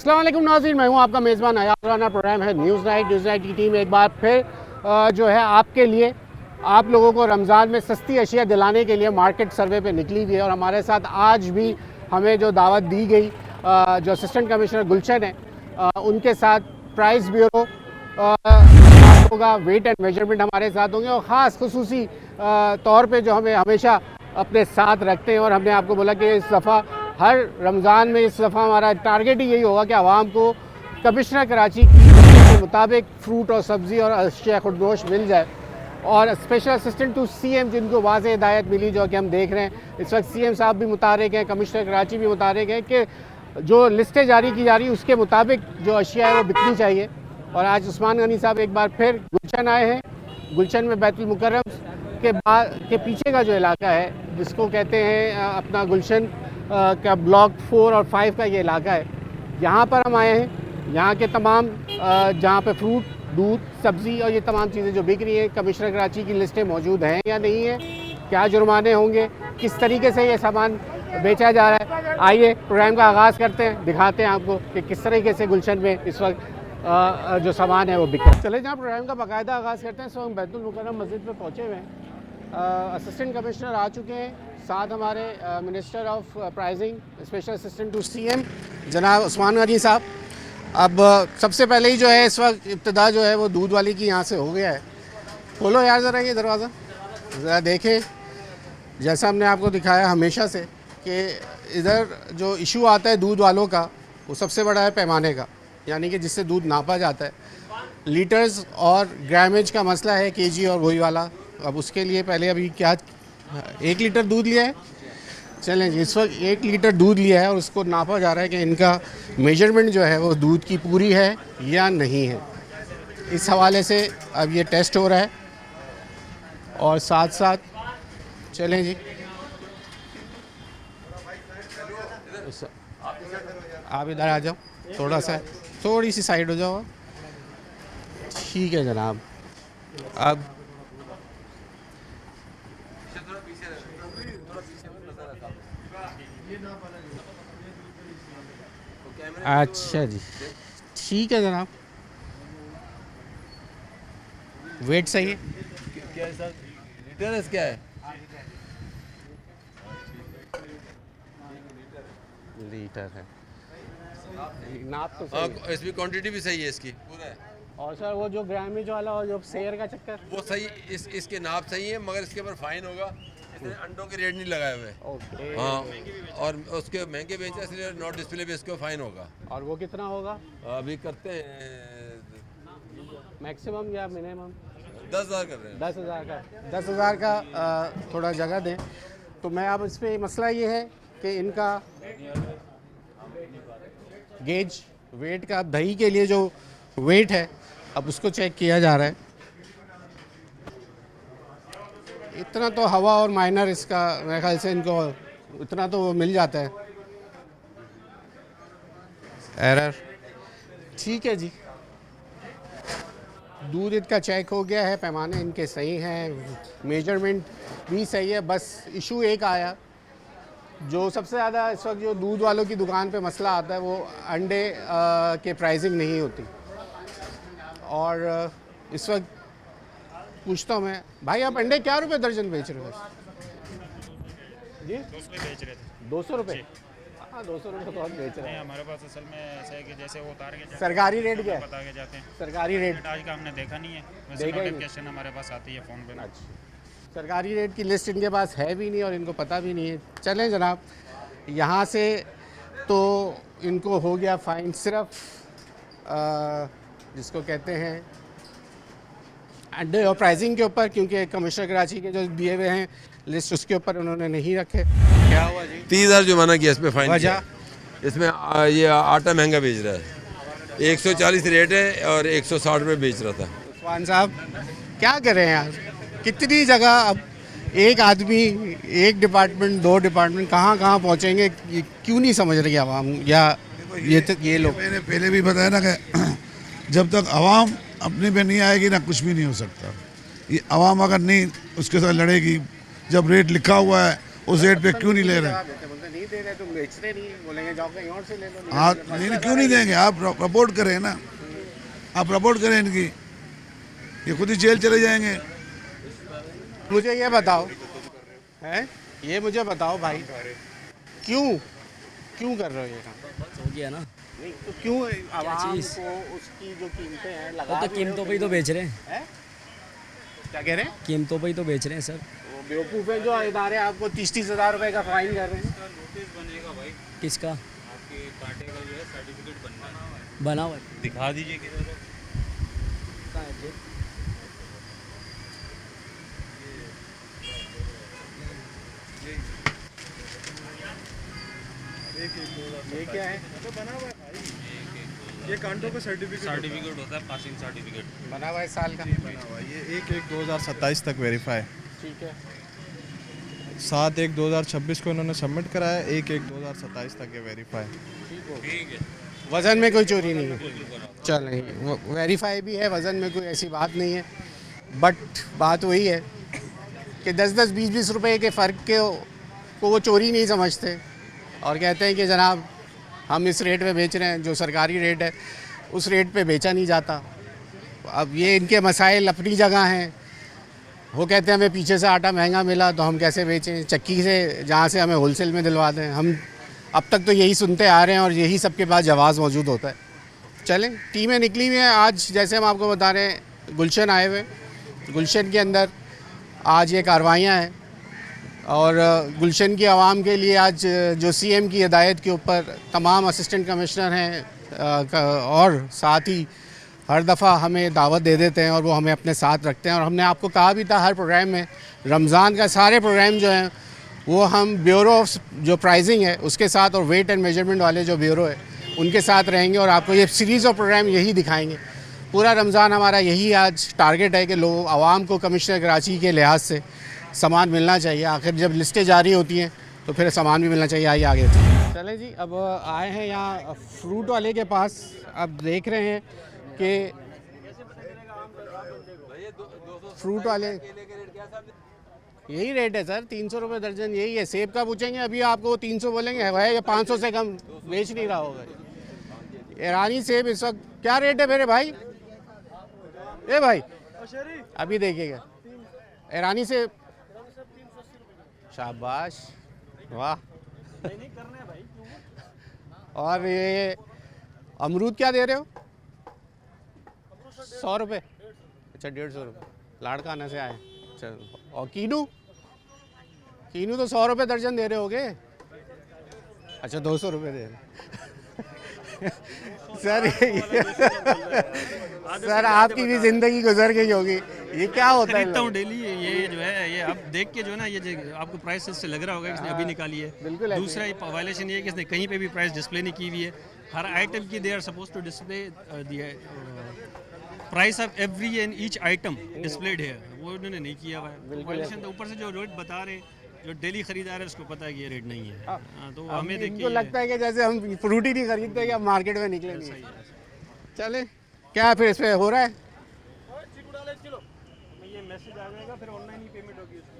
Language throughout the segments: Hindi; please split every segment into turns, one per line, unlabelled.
अस्सलाम वालेकुम नाज़रीन, मैं हूं आपका मेज़बान अयाज राना। प्रोग्राम है न्यूज़ नाइट की टीम एक बार फिर जो है आपके लिए, आप लोगों को रमज़ान में सस्ती अशिया दिलाने के लिए मार्केट सर्वे पे निकली हुई है। और हमारे साथ आज भी हमें जो दावत दी गई जो असिस्टेंट कमिश्नर गुलशन है, उनके साथ प्राइस ब्यूरो होगा, वेट एंड मेजरमेंट हमारे साथ होंगे। और ख़ास खुसूसी तौर पे जो हमें हमेशा अपने साथ रखते हैं, और हमने आपको बोला कि इस दफ़ा हर रमज़ान में इस दफ़ा हमारा टारगेट ही यही होगा कि आवाम को कमिश्नर कराची के मुताबिक फ्रूट और सब्ज़ी और अशिया खुदनोश मिल जाए। और स्पेशल असिस्टेंट टू सीएम जिनको वाज़ेह हिदायत मिली, जो कि हम देख रहे हैं इस वक्त सीएम साहब भी मुतारिक हैं, कमिश्नर कराची भी मुतारिक हैं कि जो लिस्टें जारी की जा रही है उसके मुताबिक जो अशिया है वो बिकनी चाहिए। और आज उस्मान गनी साहब एक बार फिर गुलशन आए हैं। गुलशन में बैतुल मुकर्रम के पीछे का जो इलाका है, जिसको कहते हैं अपना गुलशन का ब्लॉक 4 और 5 का ये इलाका है, यहाँ पर हम आए हैं। यहाँ के तमाम जहाँ पे फ्रूट, दूध, सब्ज़ी और ये तमाम चीज़ें जो बिक रही हैं, कमिश्नर कराची की लिस्टें मौजूद हैं या नहीं है, क्या जुर्माने होंगे, किस तरीके से ये सामान बेचा जा रहा है। आइए प्रोग्राम का आगाज़ करते हैं, दिखाते हैं आपको कि किस तरीके से गुलशन में इस वक्त जो सामान है वो बिक रहा है। चले जहाँ प्रोग्राम का बाकायदा आगाज़ करते हैं। सो हम बैतुल मुकर्रम मस्जिद में पहुँचे हुए हैं। असिस्टेंट कमिश्नर आ चुके हैं, साथ हमारे minister of pricing special assistant to CM जनाब उस्मान गनी साहब। अब सबसे पहले ही जो है इस वक्त इब्तिदा जो है वो दूध वाली की यहाँ से हो गया है। खोलो यार ज़रा ये दरवाज़ा, ज़रा देखें। जैसा हमने आपको दिखाया हमेशा से कि इधर जो इशू आता है दूध वालों का, वो सबसे बड़ा है पैमाने का, यानी कि जिससे दूध नापा जाता है। लीटर्स और ग्रामेज का मसला है, केजी और वही वाला। अब उसके लिए पहले अभी क्या 1 लीटर दूध लिया है, चलें जी, इस वक्त 1 लीटर दूध लिया है और उसको नापा जा रहा है कि इनका मेजरमेंट जो है वो दूध की पूरी है या नहीं है। इस हवाले से अब ये टेस्ट हो रहा है। और साथ साथ चलें जी, आप इधर आ जाओ, थोड़ी सी साइड हो जाओ। ठीक है जनाब। अब अच्छा जी, ठीक है जनाब, वेट सही है।
क्या है सर, लीटर क्या है?
लीटर है, नाप तो सही है।
इसकी क्वांटिटी भी सही है इसकी पूरा है।
और सर वो जो ग्रामेज वाला और जो शेयर का चक्कर,
वो सही, इसके नाप सही है, मगर इसके ऊपर फाइन होगा। इसने अंडों के रेट नहीं लगाए हुए।
ओके।
हाँ, और उसके महंगे बेचे इसलिए नॉट डिस्प्ले पे इसको फाइन होगा।
और वो कितना होगा
अभी करते हैं
मैक्सिमम या मिनिमम?
10,000 कर रहे हैं।
10,000 का थोड़ा जगह दें। तो मैं अब इस पर मसला ये है कि इनका गेज वेट का, दही के लिए जो वेट है अब उसको चेक किया जा रहा है। इतना तो हवा और माइनर इसका मेरे ख्याल से इनको इतना तो मिल जाता है। एरर, ठीक है जी। दूध इनका चेक हो गया है, पैमाने इनके सही हैं, मेजरमेंट भी सही है। बस इशू एक आया, जो सबसे ज़्यादा इस वक्त जो दूध वालों की दुकान पे मसला आता है वो अंडे के प्राइसिंग नहीं होती। और इस वक्त पूछता हूँ मैं, भाई आप अंडे क्या रुपए दर्जन बेच रहे हो? जी
200 बेच रहे थे।
200 रुपये? हाँ 200 रुपये तो हम बेच रहे
नहीं,
हैं।
हमारे पास असल में ऐसा है कि जैसे वो उतार के जाते हैं,
सरकारी रेट क्या है?
बता के जाते हैं।
सरकारी रेट
आज का हमने देखा नहीं है, वैसे
देखा ही नहीं।
नोटिफिकेशन हमारे पास आती है फ़ोन पे ना।
अच्छा, सरकारी रेट की लिस्ट इनके पास है भी नहीं और इनको पता भी नहीं है। चलें जनाब, यहाँ से तो इनको हो गया फ़ाइन सिर्फ जिसको कहते हैं अंडे और प्राइसिंग के ऊपर, क्योंकि कमिश्नर कराची के जो दिए हुए हैं लिस्ट उसके ऊपर उन्होंने नहीं रखे। क्या हुआ जी?
30,000 जुर्माना किया इस पे फाइन
वजह?
किया। इसमें ये आटा महंगा बेच रहा है। 140 रेट है और 160 रुपये बेच रहा था।
उस्मान साहब क्या करें यार, कितनी जगह अब एक आदमी, एक डिपार्टमेंट, 2 डिपार्टमेंट, कहाँ कहाँ पहुँचेंगे, क्यों नहीं समझ रही आवाम या ये लोग।
मैंने पहले भी बताया ना कि जब तक आवाम अपने पे नहीं आएगी ना कुछ भी नहीं हो सकता। ये आवाम अगर नहीं उसके साथ लड़ेगी, जब रेट लिखा हुआ है उस रेट पे क्यों नहीं ले रहे?
बोलते नहीं दे रहे, तुम बेचते नहीं, बोलेंगे जाओ कहीं और से ले लो।
हाँ नहीं, क्यों नहीं देंगे? आप रिपोर्ट करें ना, आप रिपोर्ट करें इनकी, ये खुद ही जेल चले जाएंगे।
मुझे ये बताओ, हैं, ये मुझे बताओ भाई, क्यों क्यों कर रहे हो ये काम?
हो गया ना,
नहीं तो क्यों आवाम
चीज़?
को उसकी जो कीमतें हैं
वो
लगा
तो
भी
कीमतों
रहे
पे ही तो बेच रहे हैं,
हो? हैं? क्या कह रहे हैं?
कीमतों पे ही तो बेच रहे हैं सर।
वो बेवकूफ़ है जो इदारे आपको 30-30 हज़ार रुपए का फाइन कर रहे हैं।
किसका
आपके कांटे का जो है सर्टिफिकेट बनना
बना हुआ है?
दिखा दीजिए किधर है।
ये क्या है?
ये कांटों का
सर्टिफिकेट होता है, पासिंग सर्टिफिकेट।
बना हुआ है इस साल का।
ये 1/1/2027 तक वेरीफाई,
ठीक है।
7/1/2026 को इन्होंने सबमिट कराया, 1/1/2027 तक ये वेरीफाई।
ठीक है,
वज़न में कोई चोरी नहीं है। चल नहीं, वेरीफाई भी है, वज़न में कोई ऐसी बात नहीं है, बट बात वही है कि 10-10, 20-20 रुपए के फ़र्क को वो चोरी नहीं समझते और कहते हैं कि जनाब हम इस रेट पे बेच रहे हैं, जो सरकारी रेट है उस रेट पे बेचा नहीं जाता। अब ये इनके मसाइल अपनी जगह हैं। वो कहते हैं हमें पीछे से आटा महंगा मिला तो हम कैसे बेचें, चक्की से जहाँ से हमें होलसेल में दिलवा दें। हम अब तक तो यही सुनते आ रहे हैं और यही सबके पास जवाब मौजूद होता है। चलें, टीमें निकली हुई हैं आज, जैसे हम आपको बता रहे हैं, गुलशन आए हुए। गुलशन के अंदर आज ये कार्रवाइयाँ हैं और गुलशन की आवाम के लिए आज जो सीएम की हिदायत के ऊपर तमाम असिस्टेंट कमिश्नर हैं और साथ ही हर दफ़ा हमें दावत दे देते हैं और वो हमें अपने साथ रखते हैं। और हमने आपको कहा भी था हर प्रोग्राम में, रमज़ान का सारे प्रोग्राम जो हैं वो हम ब्यूरो ऑफ जो प्राइसिंग है उसके साथ और वेट एंड मेजरमेंट वाले जो ब्यूरो है उनके साथ रहेंगे और आपको ये सीरीज़ ऑफ प्रोग्राम यही दिखाएंगे। पूरा रमज़ान हमारा यही आज टारगेट है कि लोग आवाम को कमिश्नर कराची के लिहाज से सामान मिलना चाहिए। आखिर जब लिस्टें जारी होती हैं तो फिर सामान भी मिलना चाहिए। आइए आगे चलें जी। अब आए हैं यहाँ फ्रूट वाले के पास। अब देख रहे हैं कि फ्रूट वाले यही रेट है सर, 300 रुपये दर्जन यही है। सेब का पूछेंगे अभी आपको वो 300 बोलेंगे, है या 500 से कम बेच नहीं रहा होगा। ईरानी सेब इस वक्त क्या रेट है मेरे भाई? ए भाई अभी देखिएगा ईरानी सेब, शाबाश, वाह। और ये अमरूद क्या दे रहे हो? 100 रुपये, अच्छा 150 रुपये। लाड़काना से आए। चलो, और कीनू तो 100 रुपये दर्जन दे रहे होगे? अच्छा 200 रुपये दे रहे सर। सर आपकी भी ज़िंदगी गुजर गई होगी, ये क्या होता है?
खरीदता हूँ डेली। ये जो है ये अब देख के जो है ना, ये जो आपको प्राइस से लग रहा होगा कि इसने अभी निकाली है।
बिल्कुल ऐसे।
दूसरा वायलेशन ये है कि इसने कहीं पे भी प्राइस डिस्प्ले नहीं की हुई है। हर आइटम की they are suppose to display price of every and each item displayed है, वो उन्होंने नहीं किया हुआ है। वायलेशन ऊपर से जो रेट बता रहे हैं, जो डेली खरीदार है उसको पता है कि ये रेट नहीं है। हाँ, तो हमें देख
इनको
के
लगता है कि जैसे हम फ्रूट ही नहीं खरीदते कि हम मार्केट में निकलेंगे। चले, क्या फिर इस पे हो रहा है?
ये मैसेज आ जाएगा, फिर ऑनलाइन ही पेमेंट होगी उसकी।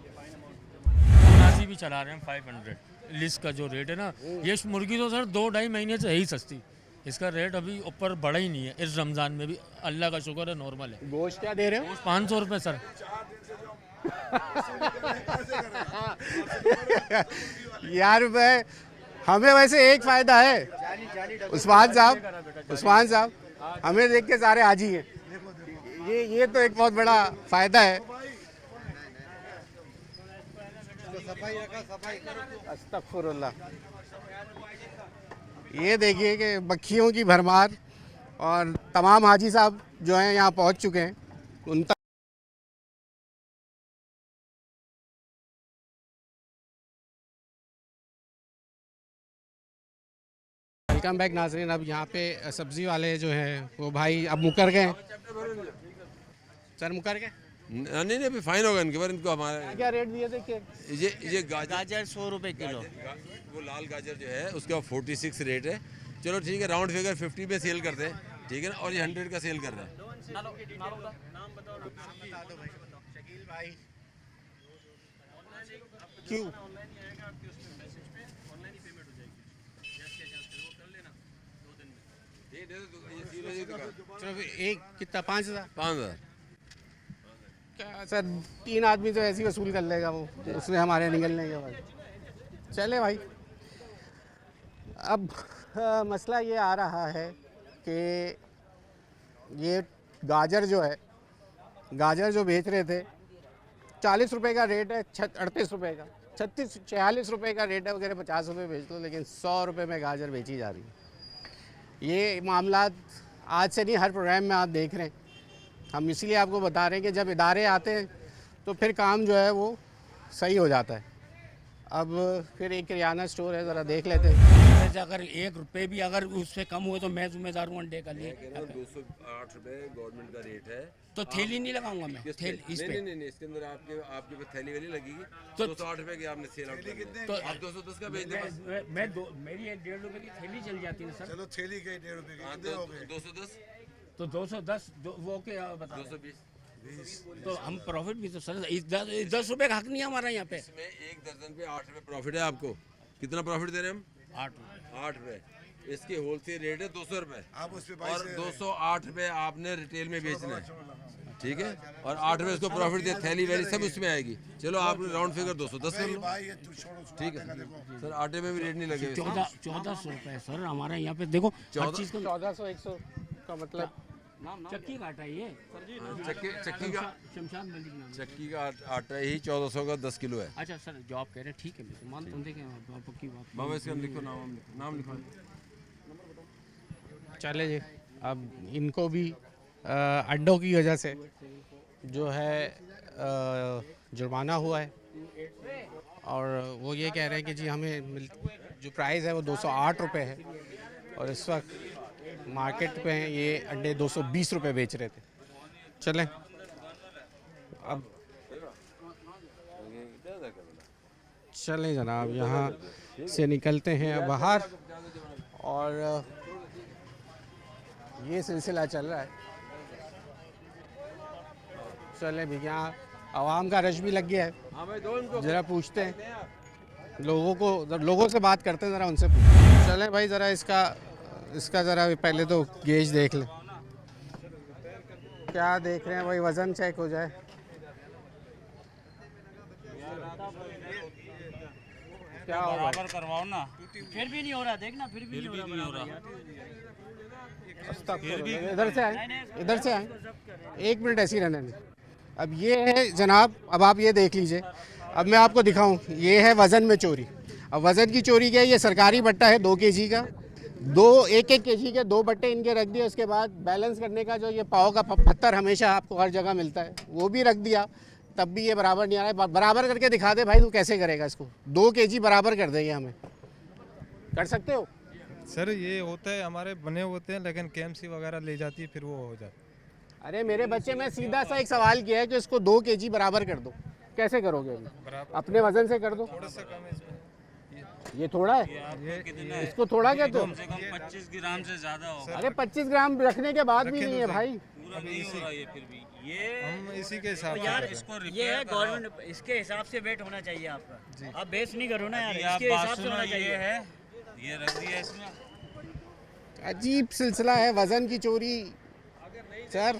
नाजी भी चला रहे हैं 500 लिस्ट का जो रेट है ना। ये मुर्गी तो सर 2-2.5 महीने से है ही सस्ती, इसका रेट अभी ऊपर बढ़ा ही नहीं है। इस रमज़ान में भी अल्लाह का शुक्र है नॉर्मल है।
गोश्त क्या दे रहे हो?
500 रुपये सर।
यार भाई हमें वैसे एक फ़ायदा है उस्मान साहब, हमें देख के सारे हाजी हैं। ये तो एक बहुत बड़ा फ़ायदा है। अस्तगफुरुल्लाह। ये देखिए कि मक्खियों की भरमार और तमाम हाजी साहब जो हैं यहाँ पहुँच चुके हैं। उन तक वेलकम बैक नाज़रीन। अब यहाँ पे सब्ज़ी वाले जो हैं वो भाई अब मुकर गए। सर मुकर गए?
नहीं अभी फाइन होगा इनके ऊपर। इनको हमारे
क्या रेट दिए थे?
ये
गाजर 100 रुपये किलो।
वो लाल गाजर जो है उसका 46 रेट है। चलो ठीक है, राउंड फिगर 50 पे सेल करते हैं, ठीक है ना। और ये 100 का सेल कर रहा है।
क्यों
आपके उस पे मैसेज पे ऑनलाइन ही पेमेंट हो जाएगी, जैसे वो कर लेना 2 दिन में।
ये दे दो, ये सील है, ये दिखा।
चलो फिर एक कितना 5,000
5,000
क्या सर, 3 आदमी तो ऐसे ही वसूल कर लेगा वो, उसने हमारे निकलने के बाद। चले भाई, अब मसला ये आ रहा है कि ये गाजर जो है, गाजर जो बेच रहे थे 40 रुपए का रेट है, 38 रुपए का, 46 रुपए का रेट है वगैरह, 50 रुपये बेच लो, लेकिन 100 रुपये में गाजर बेची जा रही है। ये मामला आज से नहीं, हर प्रोग्राम में आप देख रहे हैं। हम इसीलिए आपको बता रहे हैं कि जब इदारे आते हैं तो फिर काम जो है वो सही हो जाता है। अब फिर एक किराना स्टोर है, ज़रा देख लेते हैं।
वैसे अगर 1 रुपये भी अगर उससे कम हुए तो मैं जिम्मेदार हूँ अंडे का लिए।
208 रुपए गवर्नमेंट का रेट है।
तो थैली नहीं लगाऊंगा मैं,
किस पे?
थैली इस पे।
नहीं, इसके अंदर आपके पे थैली वाली लगेगी।
तो
208 रुपए की आपने सेल आउट कर दी।
तो
आप 210 का बेच दे बस।
मेरी 1.5 रुपये की थैली चल जाती है ना सर।
चलो थैली के 1.5 रुपए की
हाँ,
कितने हो गए?
210,
तो 210 वो क्या बता रहे हैं?
220।
तो हम प्रॉफिट भी तो सर 10 रुपये का हक नहीं है हमारा यहाँ पे।
इसमें एक दर्जन पे 8 रुपए प्रॉफिट है आपको। कितना प्रॉफिट दे रहे हैं हम?
8 रुपये।
8 रुपए। इसकी होलसेल रेट है 200 रुपए,
आप उस पे
और 208 रुपए आपने रिटेल में बेचना है, ठीक है। और 8 रुपए इसको प्रॉफिट दे, थैली वैली सब उसमें आएगी। चलो आप राउंड फिगर 210 कर लो,
भाई ये तू छोड़ो,
ठीक है। सर आटे में भी रेट नहीं लगेगा।
1400 रुपये सर हमारे यहाँ पे। देखो हर चीज़ का
1400 100 का मतलब
चक्की का आटा है ये,
चक्की का
शमशाद मलिक नाम।
चक्की का आटा ही 1400 का 10 किलो है।
अच्छा सर जो आप कह रहे हैं ठीक है, मैं तो मान तुम देखें पक्की बात।
बाबा इसका लिखो, नाम लिखो।
चले जी, अब इनको भी अंडों की वजह से जो है जुर्माना हुआ है, और वो ये कह रहे हैं कि जी हमें जो प्राइस है वो 208 रुपये है, और इस वक्त मार्केट पे ये अंडे 220 रुपये बेच रहे थे। चलें अब चलें जनाब, यहाँ से निकलते हैं बाहर, और ये सिलसिला चल रहा है। चले भी, यहाँ आवाम का रश भी लग गया है, ज़रा पूछते हैं लोगों से बात करते हैं, ज़रा उनसे पूछते। चलें भाई, ज़रा इसका ज़रा पहले तो गेज देख लें। क्या देख रहे हैं भाई, वज़न चेक हो जाए। क्या होगा?
करवाओ ना,
फिर भी नहीं हो रहा, देखना फिर भी नहीं हो रहा।
इधर से आए, इधर से आए, 1 मिनट ऐसे ही रहने दें। अब ये है जनाब, अब आप ये देख लीजिए, अब मैं आपको दिखाऊं, ये है वज़न में चोरी। अब वज़न की चोरी क्या है, ये सरकारी बट्टा है 2 kg का, 1 kg के 2 बट्टे इनके रख दिए। उसके बाद बैलेंस करने का जो ये पाव का पत्थर हमेशा आपको हर जगह मिलता है, वो भी रख दिया, तब भी ये बराबर नहीं आ रहा है। बराबर करके दिखा दे भाई, तू कैसे करेगा इसको? 2 kg बराबर कर देंगे, हमें कर सकते हो?
सर ये होता है, हमारे बने होते हैं, लेकिन केएमसी वगैरह ले जाती है, फिर वो हो जाता है।
अरे मेरे बच्चे, मैं सीधा सा एक सवाल किया है कि इसको 2 kg बराबर कर दो, कैसे करोगे अभी? अपने वजन से कर दो।
थोड़ा सा कम है इसमें।
ये थोड़ा है, इसको थोड़ा कहते हो?
25 ग्राम से ज्यादा होगा।
अरे 25 ग्राम रखने के बाद भी नहीं है भाई।
पूरा नहीं हो रहा ये, फिर भी ये
हम इसी के हिसाब से
यार
कर रहे हैं।
इसको
ये
रिपेयर
है गवर्नमेंट, इसके हिसाब से वेट होना चाहिए आपका। आप बेस नहीं करो ना यार,
आप
इसके
बात
हिसाब से
सुनो,
होना
ये
चाहिए।
है, ये रख दिया इसमें।
अजीब सिलसिला है वज़न की चोरी। सर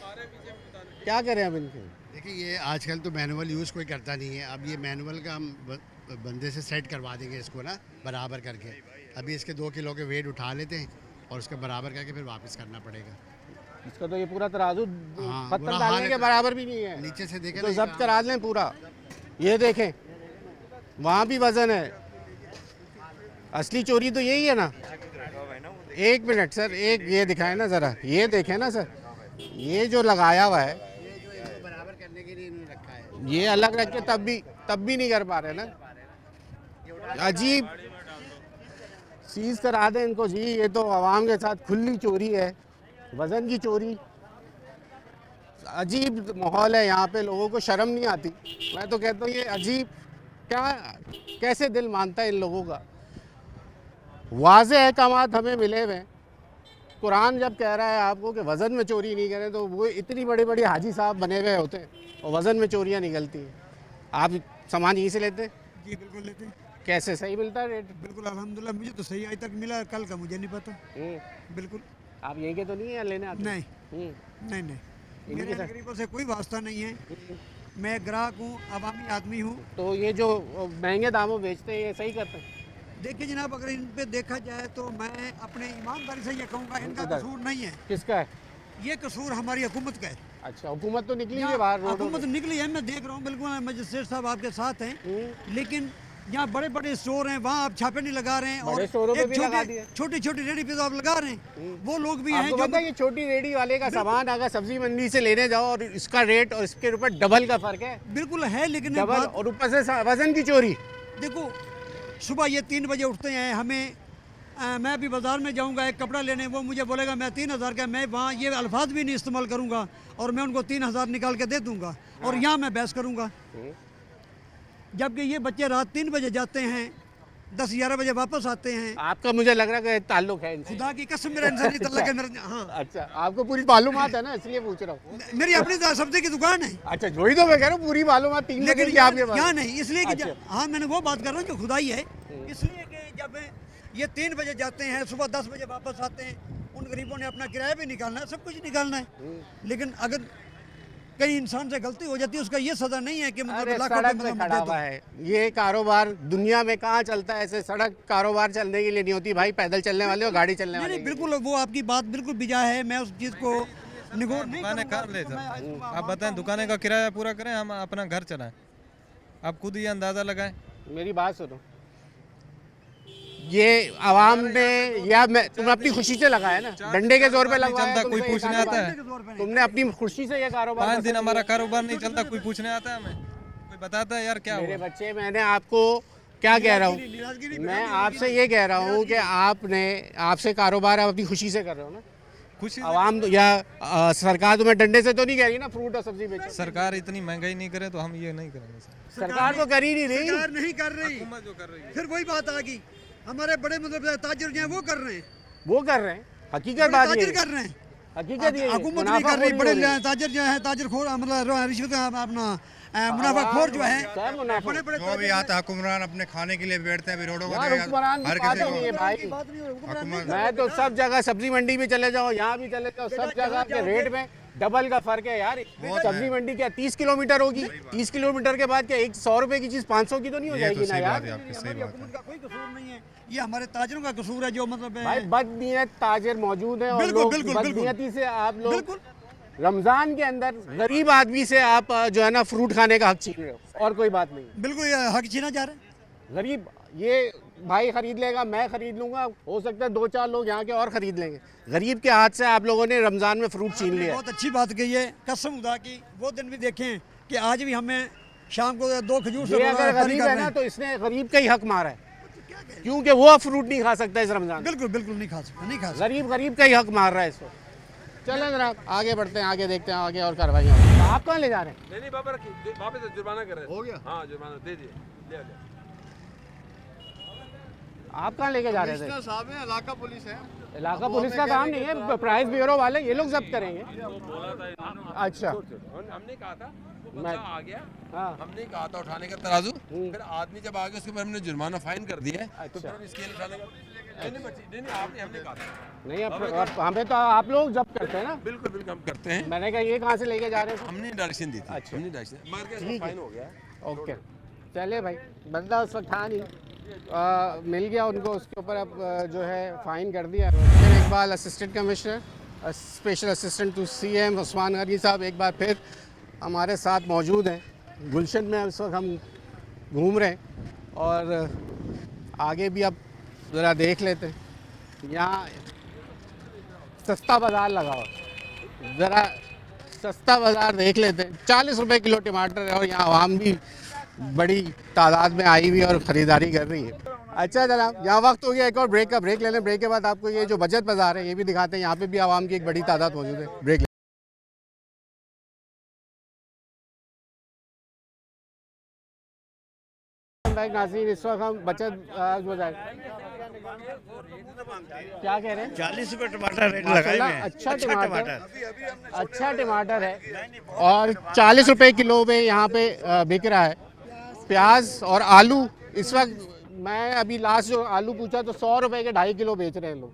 क्या करें अब इनके?
देखिए ये आजकल तो मैनुअल यूज़ कोई करता नहीं है। अब ये मैनुअल का हम बंदे से सेट करवा देंगे इसको ना, बराबर करके। अभी इसके 2 किलो के वेट उठा लेते हैं और उसका बराबर करके फिर वापस करना पड़ेगा।
इसका तो ये पूरा तराजू
हाँ,
पत्थर
बुरा
डालने
हाल
के
है।
बराबर भी नहीं है।
नीचे से देखें
तो
ना,
जब्त करा लें पूरा। ये देखें, वहाँ भी वज़न है। असली चोरी तो यही है ना। 1 मिनट सर, एक ये दिखाएं ना ज़रा, ये देखें ना सर, ये जो लगाया हुआ है,
बराबर करने के लिए इन्होंने रखा है।
ये अलग रख के तब भी नहीं कर पा रहे ना। अजीब, सीज करा दें इनको जी। ये तो आवाम के साथ खुली चोरी है, वज़न की चोरी। अजीब माहौल है यहाँ पे, लोगों को शर्म नहीं आती। मैं तो कहता हूँ ये अजीब, क्या कैसे दिल मानता है इन लोगों का। वाज़े अहकामात हमें मिले हुए हैं। कुरान जब कह रहा है आपको कि वज़न में चोरी नहीं करें, तो वो इतनी बड़ी बड़ी हाजी साहब बने हुए होते हैं और वज़न में चोरियाँ निकलती हैं। आप सामान यहीं से लेते हैं?
जी बिल्कुल लेते हैं।
कैसे सही मिलता है रेट?
बिल्कुल अल्हम्दुलिल्लाह, मुझे तो सही आज तक मिला, कल का मुझे नहीं पता। बिल्कुल।
आप यहीं के तो नहीं है लेने आते?
नहीं नहीं नहीं, मेरे गरीबों से कोई वास्ता नहीं है, मैं ग्राहक हूँ, आवामी आदमी हूँ।
तो ये जो महंगे दामों बेचते हैं ये सही करते हैं?
देखिए जनाब, अगर इन पे देखा जाए तो मैं अपने ईमानदारी से ये कहूँगा इनका कसूर नहीं है।
किसका है?
ये कसूर हमारी हुकूमत का है।
अच्छा, हुकूमत तो निकली है बाहर,
हुकूमत निकली है, मैं देख रहा हूँ, बिल्कुल मजिस्ट्रेट साहब आपके साथ हैं, लेकिन यहाँ बड़े बड़े स्टोर हैं, वहाँ आप छापे नहीं लगा रहे हैं, और छोटी छोटी रेडी पे तो आप लगा रहे हैं। वो लोग भी हैं जो
ये छोटी रेडी वाले का सामान अगर सब्जी मंडी से लेने जाओ और इसका रेट और इसके ऊपर डबल का फर्क है।
बिल्कुल है, लेकिन
डबल, और ऊपर से वजन की चोरी।
देखो सुबह ये 3 बजे उठते हैं, हमें मैं अभी बाज़ार में जाऊंगा एक कपड़ा लेने, वो मुझे बोलेगा मैं 3000 का, मैं वहाँ ये अल्फाज भी नहीं इस्तेमाल करूंगा और मैं उनको 3000 निकाल के दे दूंगा और यहाँ मैं बहस करूंगा। जबकि ये बच्चे रात 3 बजे जाते हैं, 10-11 बजे वापस आते हैं।
आपका मुझे लग रहा है कि ताल्लुक है इनसे।
खुदा की कसम, मेरा इंसानी ताल्लुक है मेरा। हाँ
अच्छा, आपको पूरी मालूमात है ना, इसलिए पूछ रहा हूँ।
मेरी अपनी सब्जी की दुकान है।
अच्छा, जो ही तो मैं कह रहा हूँ, पूरी मालूमात 3
लेकिन
आपके पास
यहाँ नहीं, इसलिए कि हाँ मैंने वो बात कर रहा हूँ जो खुदाई है, इसलिए कि जब ये 3 बजे जाते हैं, सुबह 10 बजे वापस आते हैं, उन गरीबों ने अपना किराया भी निकालना है, सब कुछ निकालना है। लेकिन अगर कहीं इंसान से गलती हो जाती है, उसका ये सजा नहीं है कि मतलब
सड़क पे खड़ा हुआ है। ये कारोबार दुनिया में कहाँ चलता है? ऐसे सड़क कारोबार चलने के लिए नहीं होती भाई, पैदल चलने वाले और गाड़ी चलने वाले।
बिल्कुल, वो आपकी बात बिल्कुल बिजा है, मैं उस चीज़ को निगोर नहीं
करूंगा। आप बताएं, दुकानें का किराया पूरा करें, हम अपना घर चलाएं, आप खुद ही अंदाज़ा लगाएं।
मेरी बात सुनो, ये आवाम ने या तुमने अपनी खुशी से लगाया ना, डंडे के जोर पे लगवाया,
कोई पूछने आता है?
तुमने अपनी खुशी से ये कारोबार
5 दिन हमारा कारोबार नहीं चलता, कोई पूछने आता है हमें? कोई बताता है यार क्या
मेरे बच्चे, मैंने आपको क्या कह रहा हूँ, मैं आपसे ये कह रहा हूँ कि आपसे कारोबार आप अपनी खुशी से कर रहे हो ना?
खुशी
आवाम या सरकार तुम्हें डंडे से तो नहीं कह रही ना फ्रूट और सब्जी बेचो?
सरकार इतनी महंगाई नहीं करे तो हम ये नहीं करेंगे सर।
सरकार तो कर ही नहीं रही,
सरकार नहीं कर रही,
जो कर रही है।
फिर वही बात आ गई, हमारे बड़े मतलब ताजिर जो हैं वो कर रहे हैं,
हकीकत बात ये
कर रहे हैं,
हकीकत ये
हुकूमत नहीं कर रही। बड़े ताजिर जो है, ताजिर खोर मतलब रिश्वत अपना मुनाफाखोर जो है, बड़े बड़े
जो भी आता है हुक्मरान अपने खाने के लिए बैठते हैं, रोडों को
हर किसी को भाई। मैं तो सब जगह सब्जी मंडी में चले जाओ, यहाँ भी चले जाओ, सब जगह के रेट में डबल का फर्क है यार। सब्जी मंडी क्या 30 किलोमीटर होगी? 30 किलोमीटर के बाद क्या 100 रुपए की चीज 500 की तो नहीं हो जाएगी ना यार?
हुकूमत का कोई कसूर नहीं है, ये हमारे ताजिरों का कसूर है जो मतलब
भाई बदनीयत ताजिर मौजूद है और लोग बदनीयती से आप लोग रमजान के अंदर गरीब आदमी से आप जो है ना फ्रूट खाने का हक छीन रहे हो, और कोई बात नहीं।
बिल्कुल हक छीना जा रहा है।
गरीब ये भाई खरीद लेगा, मैं खरीद लूंगा, हो सकता है 2-4 लोग यहाँ के और खरीद लेंगे। गरीब के हाथ से आप लोगों ने रमजान में फ्रूट छीन लिया।
बहुत अच्छी बात कही है, कसम खुदा की वो दिन भी देखें कि आज भी हमें शाम को 2 खजूर से
अगर गरीब है ना तो इसने गरीब का ही हक मारा है, क्योंकि वो फ्रूट नहीं खा सकता इस रमजान।
बिल्कुल बिल्कुल नहीं खा सकता, नहीं खा सकता।
गरीब का ही हक मार रहा है इसको। चलें जनाब आगे बढ़ते हैं, आगे देखते हैं आगे और कार्रवाइयाँ। आप कहाँ ले जा रहे हैं?
नहीं बाबा रखिए, वापस जुर्माना कर रहे हैं।
हो गया?
हाँ जुर्माना दे दिए, ले आ।
आप कहाँ लेके जा रहे थे?
साहब है, इलाका पुलिस है।
इलाका पुलिस का काम नहीं है, प्राइस ब्यूरो वाले ये लोग जब्त करेंगे। अच्छा,
हमने कहा था
मैं
आ गया,
हाँ
हमने कहा था उठाने का तराजू, फिर आदमी जब आ गया उसके बाद हमने जुर्माना फाइन कर दिया है। तो
अच्छा।
फिर स्केल उठाने का नहीं आपने हमने कहा था
नहीं, अब हमें तो आप लोग जब्त करते हैं ना?
बिल्कुल बिल्कुल हम करते हैं।
मैंने कहा ये कहाँ से लेके जा रहे हैं?
हमने डायरेक्शन दी थी।
अच्छा।
हमने डायरेक्शन मार के फाइन हो गया।
ओके, चले भाई, बंदा उस वक्त था नहीं, मिल गया उनको, उसके ऊपर अब जो है फ़ाइन कर दिया। फिर Iqbal assistant commissioner special assistant to CM Usman Ghani sahab एक बार फिर हमारे साथ मौजूद हैं। गुलशन में इस वक्त हम घूम रहे हैं और आगे भी अब ज़रा देख लेते हैं। यहाँ सस्ता बाज़ार लगा हुआ, ज़रा सस्ता बाज़ार देख लेते हैं। 40 रुपए किलो टमाटर है और यहाँ आवाम भी बड़ी तादाद में आई हुई और ख़रीदारी कर रही है। अच्छा जनाब, यहाँ वक्त हो गया एक और ब्रेक का। ब्रेक ले लें, ब्रेक के बाद आपको ये जो बचत बाज़ार है ये भी दिखाते हैं। यहाँ पे भी आवाम की एक बड़ी तादाद मौजूद है। ब्रेक नाज़रीन, इस वक्त हम बचत बाज़ार क्या कह रहे हैं?
40 रुपए टमाटर रेट लगाए हुए हैं।
अच्छा टमाटर है और 40 रुपए किलो में यहाँ पे बिक रहा है। प्याज और आलू इस वक्त मैं अभी लास्ट जो आलू पूछा तो 100 रुपए के 2.5 किलो बेच रहे हैं लोग।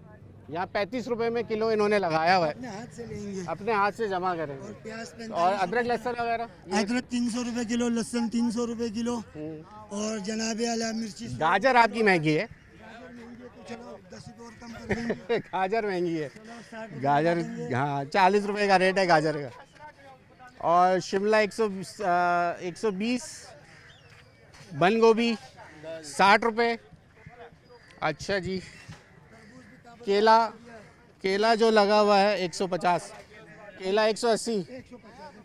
यहाँ 35 रुपए में किलो इन्होंने लगाया हुआ है,
अपने हाथ से लेंगे
अपने हाथ से जमा करेंगे।
प्याज
और अदरक लहसुन वगैरह
अदरक 300 रुपए किलो, लहसुन 300 रुपए किलो और जनाबे आला मिर्ची
गाजर आपकी महंगी है।
चलो 10 और कम कर देंगे।
गाजर महंगी है, गाजर हाँ 40 रुपए का रेट है गाजर का। और शिमला 120, बंद गोभी 60 रुपए। अच्छा जी, केला जो लगा हुआ है 150, केला 180,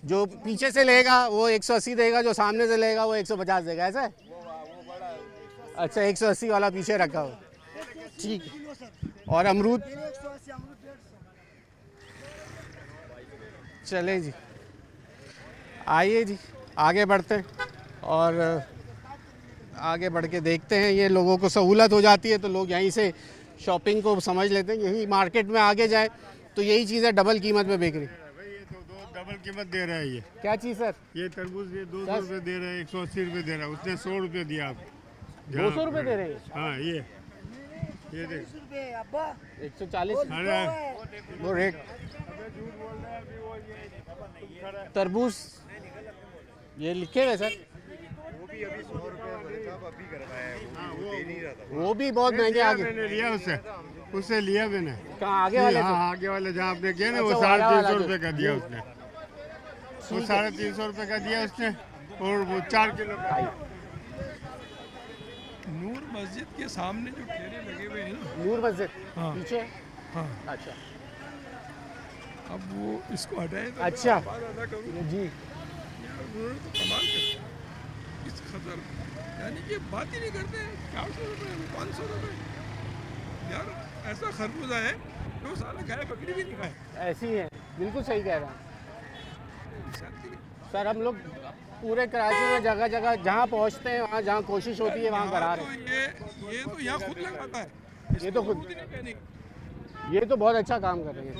जो पीछे से लेगा वो 180 देगा, जो सामने से लेगा वो 150 देगा, ऐसा है? अच्छा 180 वाला पीछे रखा हो, ठीक है। और अमरूद चले जी, आइए जी आगे बढ़ते हैं और आगे बढ़ के देखते हैं। ये लोगों को सहूलत हो जाती है तो लोग यहीं से शॉपिंग को समझ लेते हैं। यही मार्केट में आगे जाए तो यही चीज़ है डबल कीमत में बेच रही।
ये तो डबल कीमत दे रहा है ये।
क्या चीज़ सर?
ये तरबूज ये 200 रुपये दे रहा है, 180 रुपये दे रहा है, उसने 100 रुपये दिया आप।
200 रुपये दे रहे हैं?
हाँ ये देख
140
अरे
वो रेट। तरबूज ये लिखे हुए सर, वो भी बहुत महंगे आगे।
मैंने लिया उससे लिया मैंने।
कहाँ आगे वाले?
हाँ आगे वाले जहाँ आपने किया ना, वो
अच्छा,
350 रुपये का दिया उसने, वो 350 रुपये का दिया उसने, और वो 4 किलो का।
नूर मस्जिद के सामने जो ठेले लगे हुए हैं ना,
नूर मस्जिद पीछे?
हाँ
अच्छा,
अब वो इसको हटाए तो
अच्छा जी,
तो कमाल करते हैं इस खतर, यानी कि बात ही नहीं करते हैं। 400 रुपये 500 रुपये यार, ऐसा खरबूजा है जो साला गाय बकरी भी नहीं खाए।
ऐसी है, बिल्कुल सही कह रहे हैं सर। हम लोग पूरे कराची में जगह जगह जहाँ पहुँचते हैं वहाँ जहाँ कोशिश होती है वहाँ करा रहे हैं।
ये तो यहाँ खुद लगाता है,
ये तो खुद, ये तो बहुत अच्छा काम कर रहे हैं।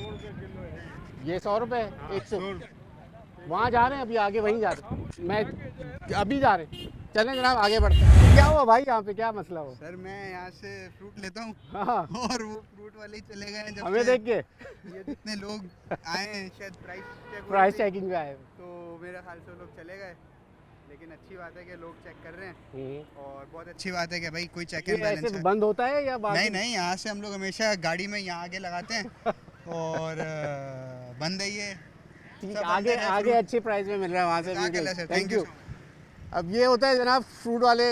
ये 100 रुपये 100, वहाँ जा रहे हैं अभी, आगे वहीं जा रहे हैं। मैं अभी जा रहे हैं, चलें जनाब आगे बढ़ते हैं। क्या हुआ भाई, यहाँ पे क्या मसला हो?
सर मैं यहाँ से फ्रूट लेता हूँ,
हाँ
और वो फ्रूट वाले ही चले गए हैं। जब
हमें देख के
ये जितने लोग आए हैं शायद
प्राइस चेकिंग पे आए,
तो मेरे ख्याल से लोग चले गए। लेकिन अच्छी बात है कि लोग चेक कर रहे हैं, और बहुत अच्छी बात है कि भाई कोई चेक एंड बैलेंस है।
बंद होता है या बात?
नहीं, यहाँ से हम लोग हमेशा गाड़ी में यहाँ आगे लगाते हैं और बंद है ये।
आगे अच्छे प्राइस में मिल रहा है वहाँ से।
Thank you.
अब ये होता है जनाब, फ्रूट वाले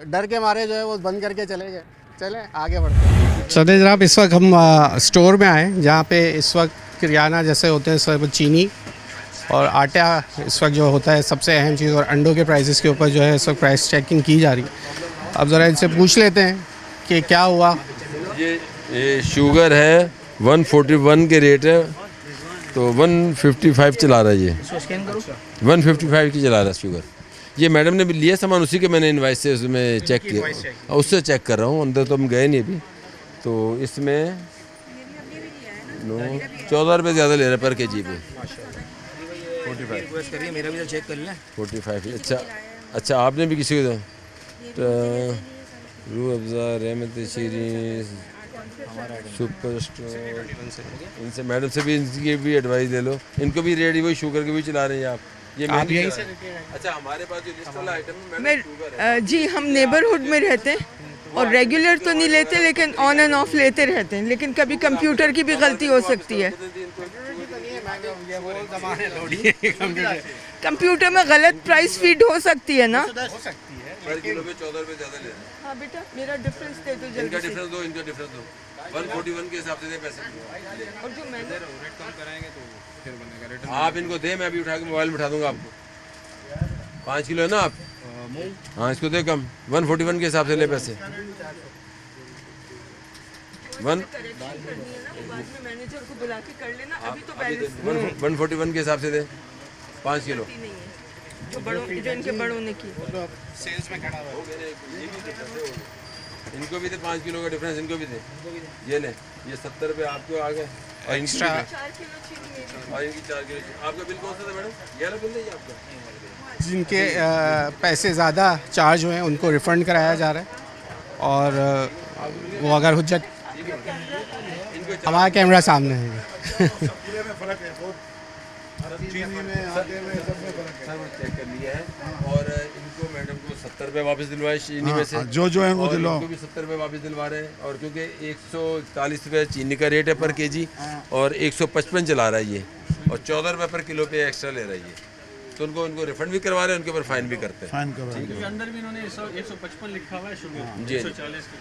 डर के मारे जो है वो बंद करके चले गए। चलें आगे बढ़ते हैं। चले जनाब, इस वक्त हम स्टोर में आए जहाँ पे इस वक्त किराना जैसे होते हैं सब, चीनी और आटा इस वक्त जो होता है सबसे अहम चीज़, और अंडों के प्राइसेस के ऊपर जो है इस वक्त प्राइस चेकिंग की जा रही है। अब ज़रा इनसे पूछ लेते हैं कि क्या हुआ।
ये शुगर है 141 के रेट है, तो 155 चला रहा है ये, 155 की चला रहा है शुगर। ये मैडम ने भी लिया सामान, उसी के मैंने इनवाइस से उसमें चेक किया, उससे चेक कर रहा हूँ, अंदर तो हम गए नहीं अभी। तो इसमें 14 रुपये ज़्यादा ले रहे पर के जी पे, 45
मेरा भी तो चेक कर लें।
45। अच्छा आपने भी किसी को रूह अफ़ज़ा, रहमत शीरीन, सुपर स्टोर, इनसे मैडम से भी इनकी भी एडवाइस ले लो। इनको भी रेडी वही शुगर के भी चला रहे हैं आप? ये
आप यहीं से?
अच्छा हमारे पास जो लिस्ट वाला आइटम है
जी, हम नेबरहुड में रहते हैं और रेगुलर तो नहीं लेते, लेकिन ऑन एंड ऑफ लेते रहते हैं। लेकिन कभी कंप्यूटर की भी गलती हो सकती है, कंप्यूटर में गलत प्राइस फीड हो सकती है ना।
पर किलो पे 14 रुपये ज़्यादा ले रहे हैं।
हाँ बेटा, मेरा डिफरेंस दे दो जल्दी।
इनका डिफरेंस दो, इनका डिफरेंस दो। 141 के हिसाब से दे पैसे।
और जो मैंने
रेट कम कराएंगे तो फिर बनेगा रेट।
आप इनको दे, मैं अभी उठा के मोबाइल में उठा दूंगा आपको। 5 किलो है ना आप? हाँ इसको दे कम, 141 के हिसाब से ले पैसे।
मैनेजर को बुला के कर लेना, अभी तो बैलेंस
141 के हिसाब से दे 5 किलो।
जो इनके बड़ों ने की
सेल्स में खड़ा हुआ है।
इनको भी दे 5 किलो का डिफरेंस, इनको भी दे। ये ले, ये 70 रुपये आपको आ गए, और
एक्स्ट्रा
4 किलो चीनी।
और इनकी 4 किलो। आपका बिल कौन सा था मैडम? ये वाला बिल है आपका?
जिनके पैसे ज़्यादा चार्ज हुए हैं उनको रिफ़ंड कराया जा रहा है। और वो अगर हुज्जत हमारा कैमरा सामने है
पूरे में फर्क है बहुत, चीनी में आटे में सब में फर्क है।
सर वो चेक कर लिया है और इनको मैडम को 70 रुपये वापस दिलवाए चीनी में से,
जो है उनको
और
दिलवाओ।
इनको भी 70 रुपये वापस दिलवा रहे हैं। और क्योंकि 141 रुपये चीनी का रेट है पर केजी और 155 चला रहा है ये, और 14 रुपये पर किलो पे एक्स्ट्रा ले रहा है ये, तो उनको रिफंड भी करवा रहे हैं, उनके ऊपर फाइन भी करते हैं।
फाइन करवा
क्योंकि अंदर भी इन्होंने 155 लिखा हुआ है शुगर,
जी।
140 वो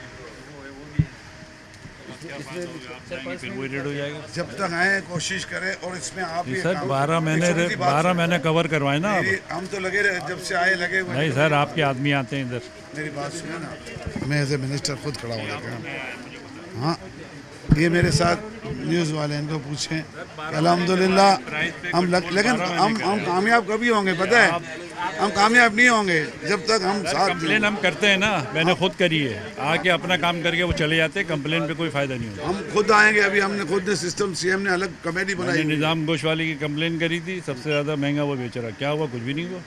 भी है। फिर वो रेट हो जाएगा।
जब तक आए कोशिश करें, और इसमें आप भी
सर 12 महीने कवर करवाए ना आप।
हम तो लगे रहे, जब से आए लगे हुए।
नहीं सर, आपके आदमी आते हैं इधर।
मेरी बात सुने ना, मैं एज ए मिनिस्टर खुद खड़ा हूँ। हाँ, ये मेरे साथ न्यूज़ वाले, इनको पूछें। अल्हम्दुलिल्लाह लेकिन हम कामयाब कभी होंगे पता है? हम कामयाब नहीं होंगे जब तक हम साथ।
कंप्लेन हम करते हैं ना, मैंने खुद करी है, आके अपना काम करके वो चले जाते हैं, कंप्लेन पे कोई फायदा नहीं होता।
हम खुद आएंगे, अभी हमने खुद ने सिस्टम, सीएम ने अलग कमेटी बनाई।
निज़ाम गोश्त वाले की कंप्लेन करी थी, सबसे ज़्यादा महंगा वो बेच रहा। क्या हुआ? कुछ भी नहीं हुआ।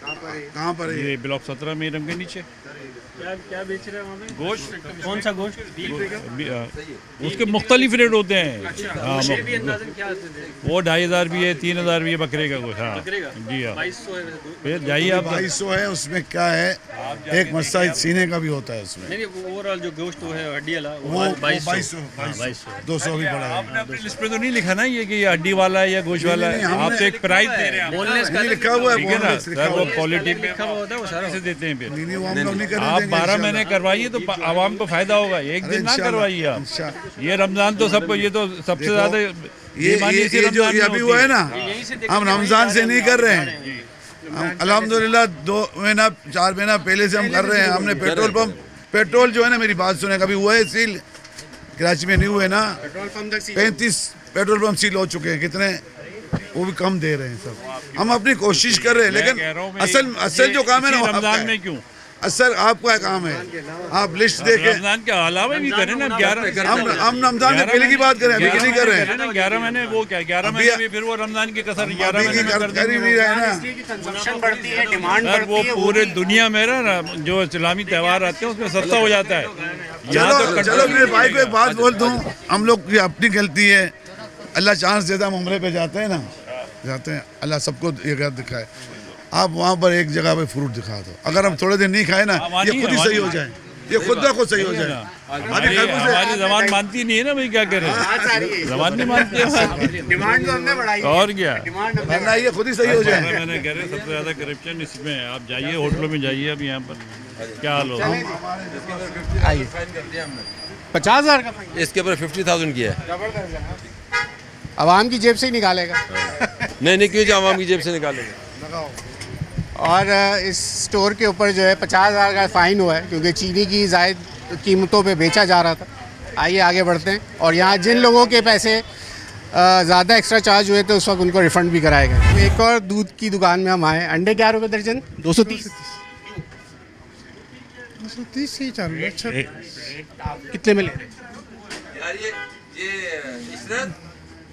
कहाँ पर है?
ये ब्लॉक 17 में रंग के नीचे।
क्या बेच रहे हैं वहाँ पे?
गोश्त।
कौन सा गोश्त?
उसके मुख्तलिफ रेट होते हैं। हाँ,
शेर भी अंदाज़न क्या
वो 2500 भी है, 3000 भी है बकरे का गोश्त। हाँ जी हाँ।
2200 है।
फिर जाइए आप।
2200 है, उसमें क्या है, एक मस्सा सीने का भी होता है उसमें।
नहीं, ओवरऑल जो गोश्त है हड्डी वाला
वो 2200 200 भी पड़ा है।
आपने अपनी लिस्ट पे तो नहीं लिखा ना ये कि ये हड्डी वाला है या गोश्त वाला है? आप तो एक प्राइस दे रहे हैं।
बोनलेस का
लिखा हुआ है,
ठीक है ना सर, वो क्वालिटी पे
लिखा हुआ होता है वो सारा
से देते हैं। फिर
आप
12 महीने करवाइए तो आवाम को फायदा होगा, एक दिन ना करवाइए आप। ये रमजान तो सबको, ये तो सबसे ज्यादा
ये जो ये अभी हुआ है ना, हम रमजान से नहीं कर रहे हैं। अल्हम्दुलिल्लाह 2 महीना 4 महीना पहले से हम कर रहे हैं। हमने पेट्रोल जो है ना, मेरी बात सुने, कभी हुआ है सील? कराची में नहीं हुए ना। 35 पेट्रोल पंप सील हो चुके हैं। कितने? वो भी कम दे रहे हैं सब। हम अपनी कोशिश कर रहे हैं, लेकिन असल जो काम है ना,
रमजान में क्यों?
सर आपका काम है, आप लिस्ट देखें।
रमजान के अलावा भी करें ना। 11
हम रमजान में पहले की बात करें, अभी की नहीं कर रहे हैं।
11 महीने वो क्या 11 महीने भी फिर वो रमजान की कसर 11 महीने कर
ही नहीं रहे ना।
सर वो पूरे दुनिया में ना जो इस्लामी त्यौहार आते हैं उसमें सस्ता हो जाता है।
चलो मेरे भाई को एक बात बोल दूं, हम लोग की अपनी गलती है। अल्लाह चांस देता, हम उम्रे पे जाते हैं ना, जाते हैं, अल्लाह सबको ये दिखाए। आप वहाँ पर एक जगह पे फ्रूट दिखा दो, अगर हम थोड़े दिन नहीं खाए ना, ये खुद ही सही हो जाए, ये खुद ब खुद सही हो जाए।
हमारी जबान मानती नहीं है ना भाई, क्या करें, जबान नहीं मानती है।
डिमांड तो हमने बढ़ाई
और क्या,
वरना ये खुद ही सही हो जाए।
मैंने कह रहे सबसे ज्यादा करप्शन इसमें है। आप जाइए होटलों में जाइए, अब यहाँ पर क्या हाल होगा।
50,000 का फाइन
इसके ऊपर 50,000 किया है।
आवाम की जेब से ही निकालेगा।
नहीं क्यों जो आवाम की जेब से निकालेगा।
और इस स्टोर के ऊपर जो है 50,000 का फ़ाइन हुआ है, क्योंकि चीनी की ज़ायद कीमतों पे बेचा जा रहा था। आइए आगे बढ़ते हैं, और यहाँ जिन लोगों के पैसे ज़्यादा एक्स्ट्रा चार्ज हुए थे उस वक्त उनको रिफ़ंड भी कराए गए। एक और दूध की दुकान में हम आए। अंडे क्या रुपये दर्जन? 230
ही चालू है। अच्छा,
कितने में ले रहे?
यार ये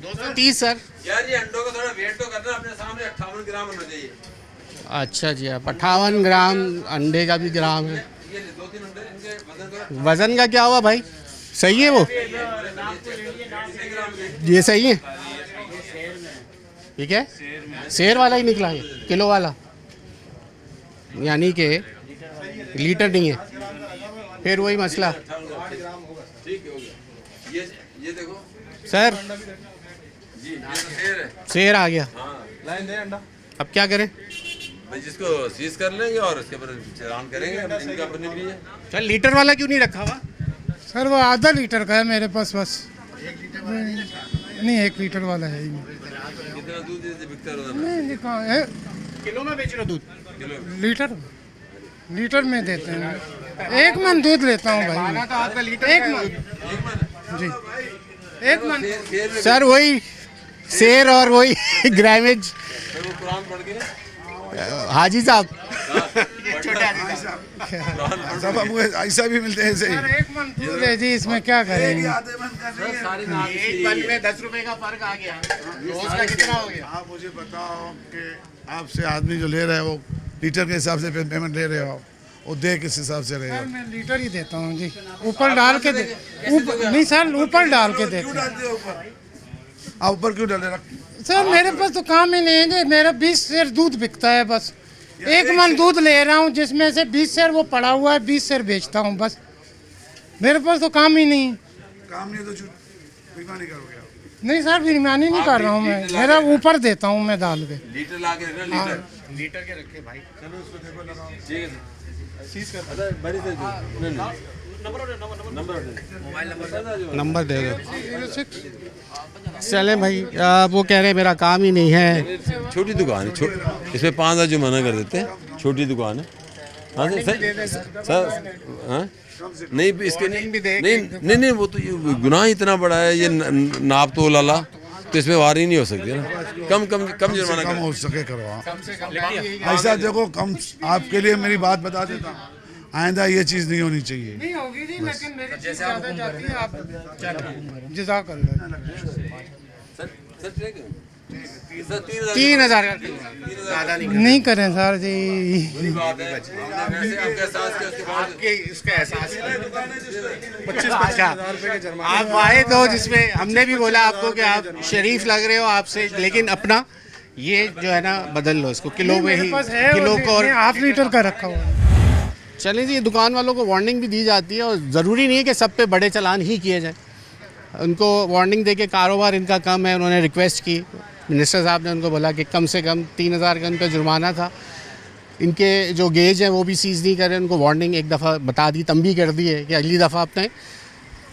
230 सर।
यार ये अंडों का थोड़ा वेट तो करना अपने सामने। 58 ग्राम होना चाहिए।
अच्छा जी, आप 58 ग्राम अंडे का भी ग्राम है।
ये 2-3 अंडे, इनके
वज़न का क्या हुआ भाई? सही है वो? ये सही है, ठीक है। शेर वाला ही निकला है, किलो वाला, यानी कि लीटर नहीं है। फिर वही मसला।
ठीक हो गया। ये देखो
सर,
जी, ये तो शेर है।
शेर आ गया।
लाइन दे अंडा।
अब क्या करें?
भाई जिसको सीज कर लेंगे और उसके ऊपर चालान करेंगे। इनका अपने लिए
चल, लीटर वाला क्यों नहीं रखा हुआ?
सर वो आधा लीटर का है मेरे पास, बस। नहीं, 1 लीटर वाला है ही नहीं।
कितना दूध बिकता
है?
किलो में बेच रहे हो दूध?
लीटर में देते हैं। 1 मन दूध लेता हूँ भाई।
तो आपका लीटर
1 मन जी, 1 मन।
सर वही शेर और वही ग्रामेज। हाजी साहब,
सब हमको ऐसा भी मिलते हैं ऐसे ही।
1 मन दूध है जी, इसमें क्या करेंगे।
एक मन में 10 रुपए का फर्क आ गया। रोज का कितना हो गया?
आप मुझे बताओ कि आपसे आदमी जो ले रहा है वो लीटर के हिसाब से पेमेंट ले रहे हो, वो देख किस हिसाब से रहेगा।
मैं लीटर ही देता हूँ जी, ऊपर डाल के नहीं सर, ऊपर डाल के देते हैं।
ऊपर क्यों डाले
सर मेरे पास तो काम ही नहीं है जी, मेरा 20 सेर दूध बिकता है बस, 1 मन दूध ले रहा हूँ जिसमें से 20 सेर वो पड़ा हुआ है, 20 सेर बेचता हूँ बस, मेरे पास तो काम ही नहीं।
काम नहीं तो बेईमानी करोगे?
नहीं सर बेईमानी नहीं कर रहा हूँ मैं, मेरा ऊपर देता हूँ मैं डाल के।
लीटर ला के लीटर
लीटर के रखे भाई।
चलो उसको देखो लगाओ।
ठीक है सीज कर बड़ी से
नंबर दे दो। चले भाई, वो कह रहे मेरा काम ही नहीं है।
छोटी दुकान है, इसमें 5,000 जुर्माना कर देते हैं, छोटी दुकान है। हाँ सर हाँ नहीं इसके नहीं वो तो ये गुनाह इतना बड़ा है, ये नाप तो लाला, तो इसमें वार ही नहीं हो सकती ना। कम जुर्माना
कम हो सके करवा। ऐसा देखो कम, आपके लिए मेरी बात बता देता हूँ, आइंदा ये चीज़ नहीं होनी चाहिए।
नहीं होगी जी, लेकिन मेरी चीज़ ज़्यादा जाती है, आप जज़ाकल्लाह।
3,000
नहीं करें सर जी।
आपके इसका एहसास 25 आप आए तो जिसमें हमने भी बोला आपको कि आप शरीफ लग रहे हो आपसे, लेकिन अपना ये जो है ना बदल लो इसको, किलो में ही किलो को और
हाफ लीटर का रखा हुआ।
चलें जी, दुकान वालों को वार्निंग भी दी जाती है और ज़रूरी नहीं है कि सब पे बड़े चालान ही किए जाए। उनको वार्निंग दे के कारोबार इनका कम है, उन्होंने रिक्वेस्ट की, मिनिस्टर साहब ने उनको बोला कि कम से कम 3,000 का उन पर जुर्माना था। इनके जो गेज हैं वो भी सीज़ नहीं कर रहे, उनको वार्निंग एक दफ़ा बता दी, तंबी कर दी है कि अगली दफ़ा अपने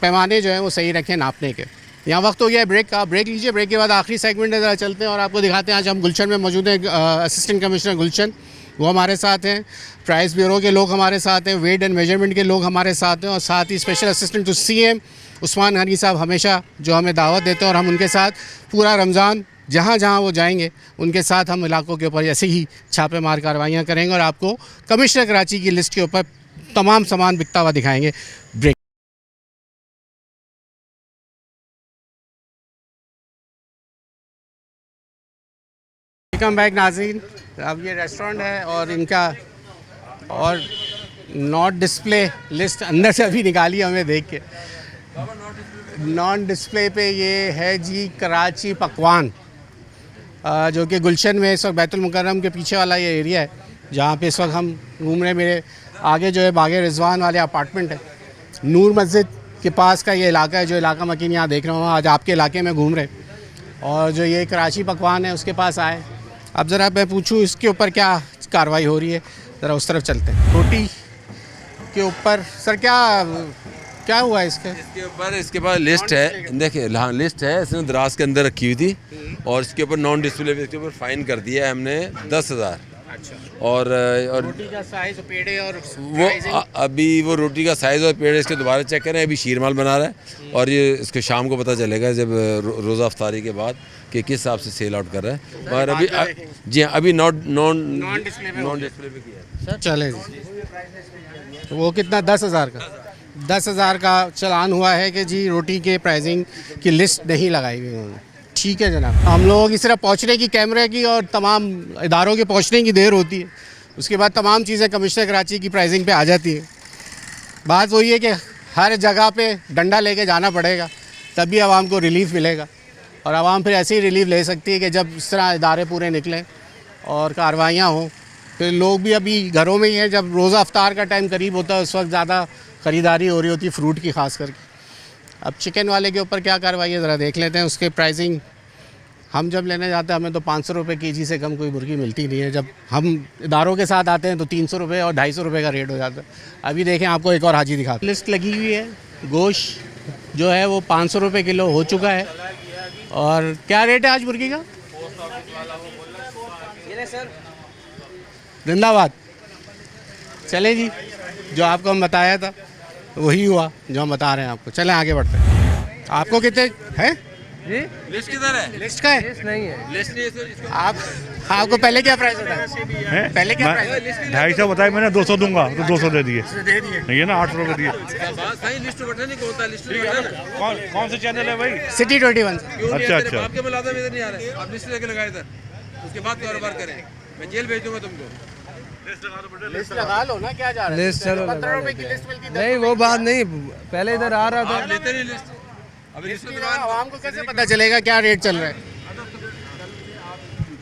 पैमाने जो हैं वो सही रखें नापने के। यहाँ वक्त हो गया है ब्रेक का, ब्रेक लीजिए, ब्रेक के बाद आखिरी सेगमेंट में ज़रा चलते हैं और आपको दिखाते हैं। आज हम गुलशन में मौजूद हैं, असिस्टेंट कमिश्नर गुलशन वो हमारे साथ हैं, प्राइस ब्यूरो के लोग हमारे साथ हैं, वेट एंड मेजरमेंट के लोग हमारे साथ हैं, और साथ ही special assistant to CM Usman Ghani साहब हमेशा जो हमें दावत देते हैं, और हम उनके साथ पूरा रमज़ान जहाँ जहाँ वो जाएंगे उनके साथ हम इलाकों के ऊपर ऐसे ही छापेमार कार्रवाइयाँ करेंगे और आपको कमिश्नर कराची की लिस्ट के ऊपर तमाम सामान बिकता हुआ दिखाएंगे। ब्रेक। वेलकम बैक नाज़रीन। अब ये रेस्टोरेंट है और इनका और नॉट डिस्प्ले लिस्ट अंदर से अभी निकाली हमें देख के। नॉन डिस्प्ले पे ये है जी कराची पकवान, जो कि गुलशन में इस वक्त बैतुल मुकर्रम के पीछे वाला ये एरिया है जहाँ पे इस वक्त हम घूम रहे हैं। मेरे आगे जो है बागे रिजवान वाले अपार्टमेंट है, नूर मस्जिद के पास का ये इलाका है, जो इलाका मकीन यहाँ देख रहा हूँ। आज आपके इलाके में घूम रहे और जो ये कराची पकवान है उसके पास आए। अब ज़रा मैं पूछूँ इसके ऊपर क्या कार्रवाई हो रही है, ज़रा उस तरफ चलते हैं। रोटी के ऊपर सर क्या हुआ इसके
ऊपर? इसके पास लिस्ट है, देखिए हाँ लिस्ट है, इसने दराज के अंदर रखी हुई थी और इसके ऊपर नॉन डिस्प्ले पे इसके ऊपर फाइन कर दिया है हमने 10,000।
अच्छा।
और
रोटी का साइज पेड़े और
वो अभी वो रोटी का साइज़ और पेड़ इसके दोबारा चेक करें, अभी शीरमाल बना रहा है और ये इसको शाम को पता चलेगा जब रोज़ा अफ्तारी के बाद कि किस हिसाब से सेल आउट कर रहा है। और अभी जी हाँ अभी नॉन डिस्प्ले पे किया है।
चले तो वो कितना 10,000 का 10,000 का चलान हुआ है कि जी रोटी के प्राइसिंग की लिस्ट नहीं लगाई हुई उन्होंने। ठीक है जनाब, हम लोगों की सिर्फ पहुंचने की कैमरे की और तमाम इदारों के पहुंचने की देर होती है, उसके बाद तमाम चीज़ें कमिश्नर कराची की प्राइसिंग पे आ जाती है। बात वही है कि हर जगह पे डंडा लेके जाना पड़ेगा तभी आवाम को रिलीफ मिलेगा, और आवाम फिर ऐसे ही रिलीफ ले सकती है कि जब इस तरह इदारे पूरे निकलें और कार्रवाइयाँ हों। फिर लोग भी अभी घरों में ही हैं, जब रोज़ा अफ्तार का टाइम करीब होता है उस वक्त ज़्यादा ख़रीदारी हो रही होती है फ्रूट की खास करके। अब चिकन वाले के ऊपर क्या कार्रवाई है ज़रा देख लेते हैं। उसके प्राइसिंग हम जब लेने जाते हैं हमें तो 500 रुपये केजी से कम कोई मुर्गी मिलती नहीं है, जब हम इदारों के साथ आते हैं तो 300 रुपये और 250 रुपये का रेट हो जाता है। अभी देखें आपको एक और हाजी दिखा, लिस्ट लगी हुई है। गोश्त जो है वो 500 रुपये किलो हो चुका है। और क्या रेट है आज मुर्गी का? जिंदाबाद। चले जी, जो आपको हम बताया था वही हुआ जो हम बता रहे हैं आपको। चलें आगे बढ़ते हैं। आपको कितने है
जी? लिस्ट किधर है?
लिस्ट का है?
लिस्ट नहीं है। लिस्ट नहीं है।
आपको पहले क्या प्राइस था? पहले क्या प्राइस?
250 बताया मैंने, 200 दूंगा तो 200 दे दिए। नहीं है ना 8 रुपये दिए। कौन सा चैनल है भाई?
सिटी 21।
अच्छा अच्छा।
आपके मुलाजिम इधर नहीं आ रहे, आप लिस्ट लेके लगाए इधर, उसके बाद कारोबार करें, मैं जेल भेज दूंगा तुमको।
लिस्ट लगा लो ना, क्या जा रहा है?
लिस्ट चलो
15 रुपए की लिस्ट मिलती है,
नहीं वो बात नहीं, पहले इधर आ रहा था।
लेते नहीं लिस्ट। अभी
लिस्ट नहीं रहा, आवाम को कैसे पता चलेगा क्या रेट चल रहा है?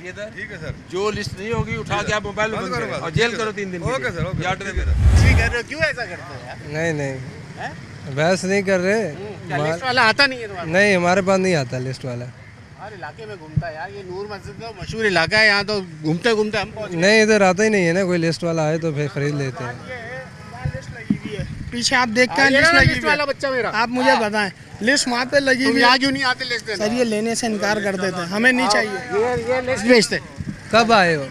ठीक है सर, जो लिस्ट नहीं होगी उठा के आप मोबाइल में बंद करो और जेल करो 3 दिन। Okay sir, okay.
जी कर रहे हो, क्यों ऐसा करते हो यार?
नहीं नहीं बहस नहीं कर रहे।
क्या लिस्ट वाला आता नहीं है तुम्हारे?
नहीं हमारे पास नहीं आता लिस्ट वाला।
हर इलाके में घूमता है यार, ये नूर मस्जिद तो मशहूर इलाका है, यहाँ तो घूमते घूमते हम पहुँच गए।
नहीं इधर आता ही नहीं है ना, कोई लिस्ट वाला आए तो फिर खरीद लेते हैं।
पीछे आप देखते हैं लिस्ट लगी हुई
वाला बच्चा मेरा,
है। आप मुझे बताएं लिस्ट वहाँ पे लगी हुई है,
यहाँ क्यों नहीं आते लिस्ट देने?
सर ये लेने से इनकार कर देते हैं, हमें नहीं चाहिए।
ये लिस्ट बेचते।
कब आए हो?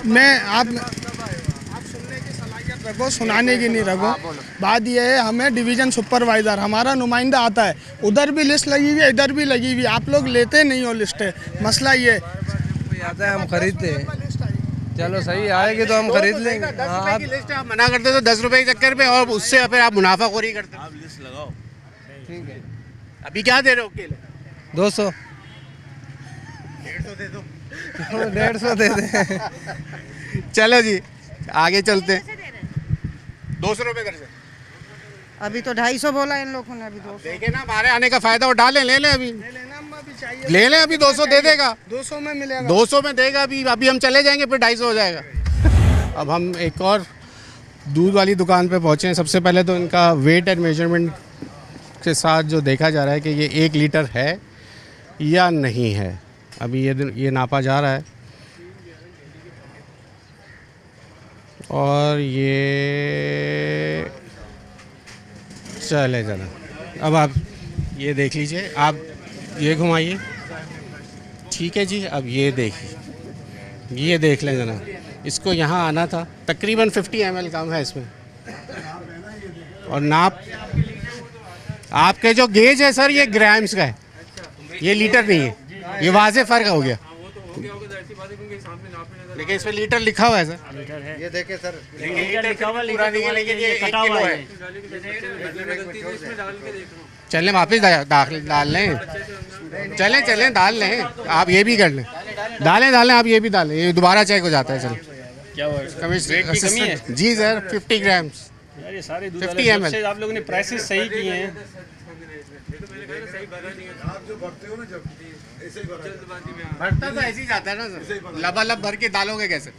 मैं आप सुनने की सलाहियत रखो, सुनाने की नहीं रखो। बात यह है हमें डिवीजन सुपरवाइजर हमारा नुमाइंदा आता है, उधर भी लिस्ट लगी हुई है, इधर भी लगी हुई है, आप लोग लेते नहीं हो लिस्ट। मसला ये
आता है हम खरीदते हैं। चलो सही आएगी तो हम खरीद लेंगे।
10 रुपए की लिस्ट आप मना करते तो 10 रुपए के चक्कर पे, और उससे फिर आप मुनाफाखोरी करते।
आप लिस्ट लगाओ।
ठीक है,
अभी क्या दे रहे हो केले?
200
150 दे दो।
150 दे दे।
चलो जी आगे चलते हैं। 200 रुपए कर से।
अभी तो 250 बोला इन लोगों ने, अभी 200।
देखे ना, हमारे आने का फायदा उठा ले लें अभी, ले लें अभी। 200 दे देगा,
200 में मिलेगा,
200 में देगा। अभी हम चले जाएंगे फिर 250 हो जाएगा। अब हम एक और दूध वाली दुकान पे पहुँचे हैं। सबसे पहले तो इनका वेट एंड मेजरमेंट के साथ जो देखा जा रहा है कि ये 1 लीटर है या नहीं है। अभी ये नापा जा रहा है और ये चले जना। अब आप ये देख लीजिए, आप ये घुमाइए। ठीक है जी, अब ये देखिए, ये देख लें जना। इसको यहाँ आना था, तकरीबन 50 ml कम है इसमें। और नाप आपके जो गेज है सर, ये ग्राम्स का है, ये लीटर नहीं है। ये वाज़े फ़र्क हो गया, लेकिन इसमें लीटर लिखा हुआ है सर।
ये देखे सर,
लीटर लिखा हुआ है, लेकिन ये 1 किलो है। चलें वापस डाल लें, चलें डाल लें। आप ये भी कर लें, डालें आप ये भी डालें, ये दोबारा चेक हो जाता है। चलो
क्या हुआ? वेट की कमी है
जी सर, 50 ग्राम्स।
यार ये सारे दूध
50 ml।
आप लोगों ने प्राइसेस सही किए हैं।
भरता तो ऐसे ही जाता है ना सर, लबालब भर के डालोगे कैसे?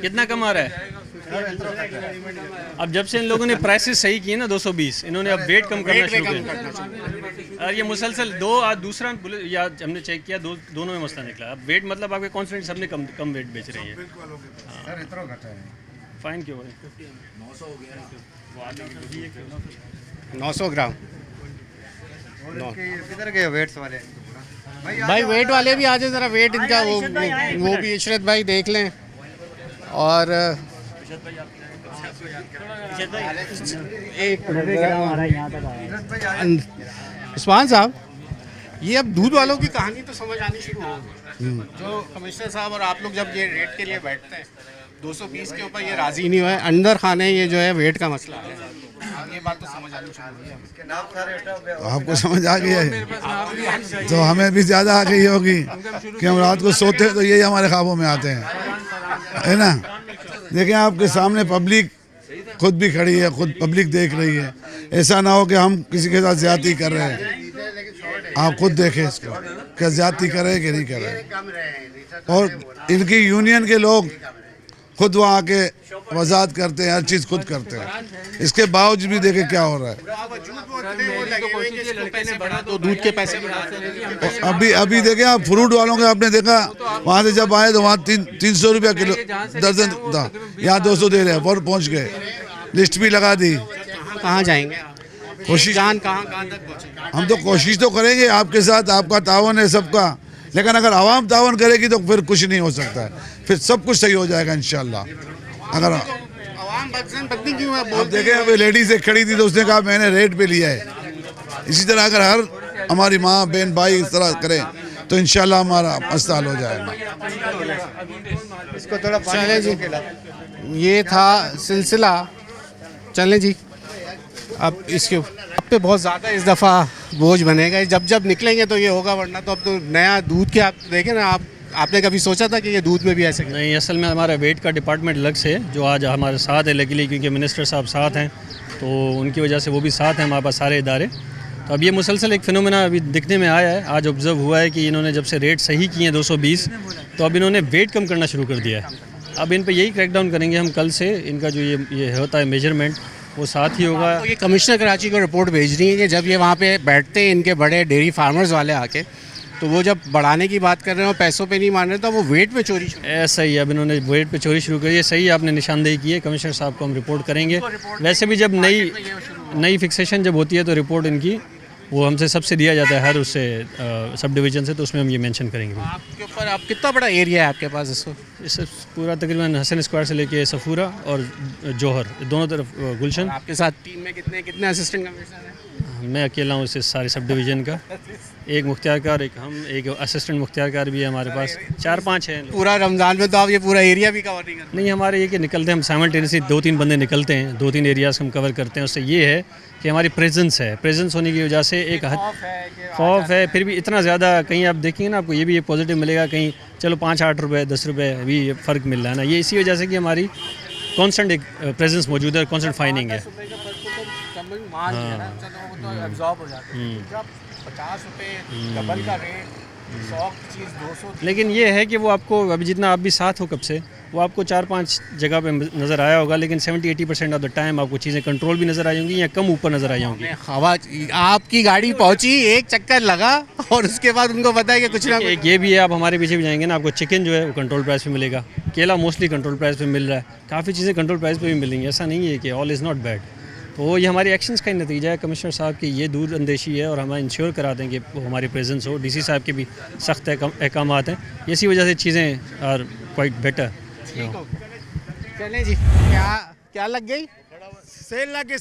कितना कम आ रहा है? अब जब से इन लोगों ने प्राइसेस सही किए ना 220, इन्होंने अब वेट कम करना शुरू किया। और ये मुसलसल दूसरा या हमने चेक किया, दोनों में मसला निकला। अब वेट मतलब आपके कॉन्स्टेंट सबने कम वेट बेच रही है। फाइन क्यों है?
900 ग्राम।
किधर गए वेट्स वाले?
भाई वेट वाले भी आ जाए ज़रा, वेट इनका वो भी इशरत भाई देख लें। और एक उस्मान साहब, ये अब दूध वालों की कहानी तो समझ आनी शुरू हो गई। जो कमिश्नर साहब और आप लोग जब ये रेट के लिए बैठते हैं, 220 के ऊपर ये राज़ी नहीं हुआ है। अंदर खाने ये जो है वेट का मसला है, ये बात तो समझ आनी शुरू हुई है।
तो आपको समझ आ गया है, तो हमें भी ज़्यादा आ गई होगी कि हम रात को सोते हैं तो यही हमारे ख्वाबों में आते हैं, है ना। देखें आपके सामने पब्लिक खुद भी खड़ी है, खुद पब्लिक देख रही है। ऐसा ना हो कि हम किसी के साथ ज़्यादती कर रहे हैं। आप खुद देखें इसको, क्या ज़्यादती कर रहे हैं कि नहीं कर रहे। और इनकी यूनियन के लोग खुद वहाँ आके वजाहत करते हैं, हर चीज़ खुद करते हैं। इसके बावजूद भी देखें क्या हो रहा है।
तो दूध के पैसे
अभी देखें आप, फ्रूट वालों के आपने देखा, वहाँ से जब आए तो वहाँ 300 रुपया किलो दर्जन था, यहाँ 200 दे रहे हैं। और पहुँच गए, लिस्ट भी लगा दी।
कहाँ जाएंगे?
कोशिश
जान कहाँ तक पहुँचेगी?
हम तो कोशिश तो करेंगे आपके साथ, आपका तावन है सबका, लेकिन अगर आवाम तावन करेगी तो फिर कुछ नहीं हो सकता है, फिर सब कुछ सही हो जाएगा इंशाल्लाह। अगर आप देखें, अभी लेडीज एक खड़ी थी तो उसने कहा मैंने रेट पे लिया है। इसी तरह अगर हर हमारी माँ बहन भाई इस तरह करें तो इंशाल्लाह हमारा मसला हल हो जाएगा।
इसको थोड़ा चलें जी, ये था सिलसिला। चलें जी, अब इसके अब पे बहुत ज़्यादा इस दफ़ा बोझ बनेगा। जब निकलेंगे तो ये होगा, वरना तो अब तो नया दूध के आप देखें ना, आप आपने कभी सोचा था कि ये दूध में भी ऐसे?
नहीं, असल में हमारा वेट का डिपार्टमेंट अलग से है जो आज हमारे साथ है लकीली, क्योंकि मिनिस्टर साहब साथ हैं तो उनकी वजह से वो भी साथ हैं हमारे पास सारे इदारे। तो अब ये मुसलसल एक फिनोमेना अभी दिखने में आया है, आज ऑब्जर्व हुआ है कि इन्होंने जब से रेट सही किए हैं 220, तो अब इन्होंने वेट कम करना शुरू कर दिया है। अब इन पे यही क्रैकडाउन करेंगे हम कल से, इनका जो ये होता है मेजरमेंट वो साथ ही होगा।
तो ये कमिश्नर कराची को रिपोर्ट भेजनी है कि जब ये वहाँ पे बैठते हैं इनके बड़े डेयरी फार्मर्स वाले आके, तो वो जब बढ़ाने की बात कर रहे हैं और पैसों पे नहीं मान रहे, तो वो वेट पे चोरी
ऐसा ही अब इन्होंने वेट पे चोरी शुरू करी है। सही आपने निशानदेही की है, कमिश्नर साहब को हम रिपोर्ट करेंगे। वैसे भी जब नई फिक्सेशन जब होती है तो रिपोर्ट इनकी वो हमसे सबसे दिया जाता है, हर उससे सब डिवीज़न से, तो उसमें हम ये मेंशन करेंगे।
आपके ऊपर आप कितना बड़ा एरिया है आपके पास इसको?
इस पूरा तकरीबन हसन स्क्वायर से लेके सफूरा और जौहर दोनों तरफ गुलशन।
आपके साथ टीम में कितने असिस्टेंट कमिश्नर हैं?
मैं अकेला हूँ इस सारे सब डिवीज़न का, एक मुख्तियारकार, एक हम, एक असिस्टेंट मुख्तियारकार भी है हमारे पास, 4-5 हैं।
पूरा रमज़ान में तो आप ये पूरा एरिया भी कवर नहीं करते?
नहीं, हमारे ये कि निकलते हैं हम साइमल्टेनियसली 2-3 बंदे निकलते हैं, 2-3 एरियाज़ हम कवर करते हैं। उससे ये है कि हमारी प्रेजेंस है, प्रेजेंस होने की वजह से एक खौफ है, फिर भी इतना ज़्यादा कहीं आप देखेंगे ना आपको ये भी ये पॉजिटिव मिलेगा, कहीं चलो 5-8 रुपये 10 रुपये भी फ़र्क मिल रहा है ना, ये इसी वजह से कि हमारी कॉन्स्टेंट एक प्रेजेंस मौजूद है, कॉन्स्टेंट फाइनिंग है। लेकिन ये है कि वो आपको अभी जितना आप भी साथ हो कब से, वो आपको 4-5 जगह पे नज़र आया होगा, लेकिन 70-80% ऑफ द टाइम आपको चीज़ें कंट्रोल भी नज़र आई होंगी या कम ऊपर नज़र आई होंगी।
हवा आपकी गाड़ी पहुंची, एक चक्कर लगा और उसके बाद उनको पता है कि कुछ ना
एक ये भी है, आप हमारे पीछे भी जाएंगे ना, आपको चिकन जो है वो कंट्रोल प्राइस पे मिलेगा, केला मोस्टली कंट्रोल प्राइस पे मिल रहा है, काफ़ी चीज़ें कंट्रोल प्राइस पे भी मिलेंगी। ऐसा नहीं है कि ऑल इज़ नॉट बैड। तो ये हमारी एक्शंस का ही नतीजा है, कमिश्नर साहब की ये दूर अंदेशी है और हम इंश्योर करा दें कि हमारी प्रेजेंस हो। डीसी साहब के भी सख्त अहकामात हैं, इसी वजह से चीज़ें आर क्वाइट बेटर।
चलें जी, क्या लग गई?
सेल लगी।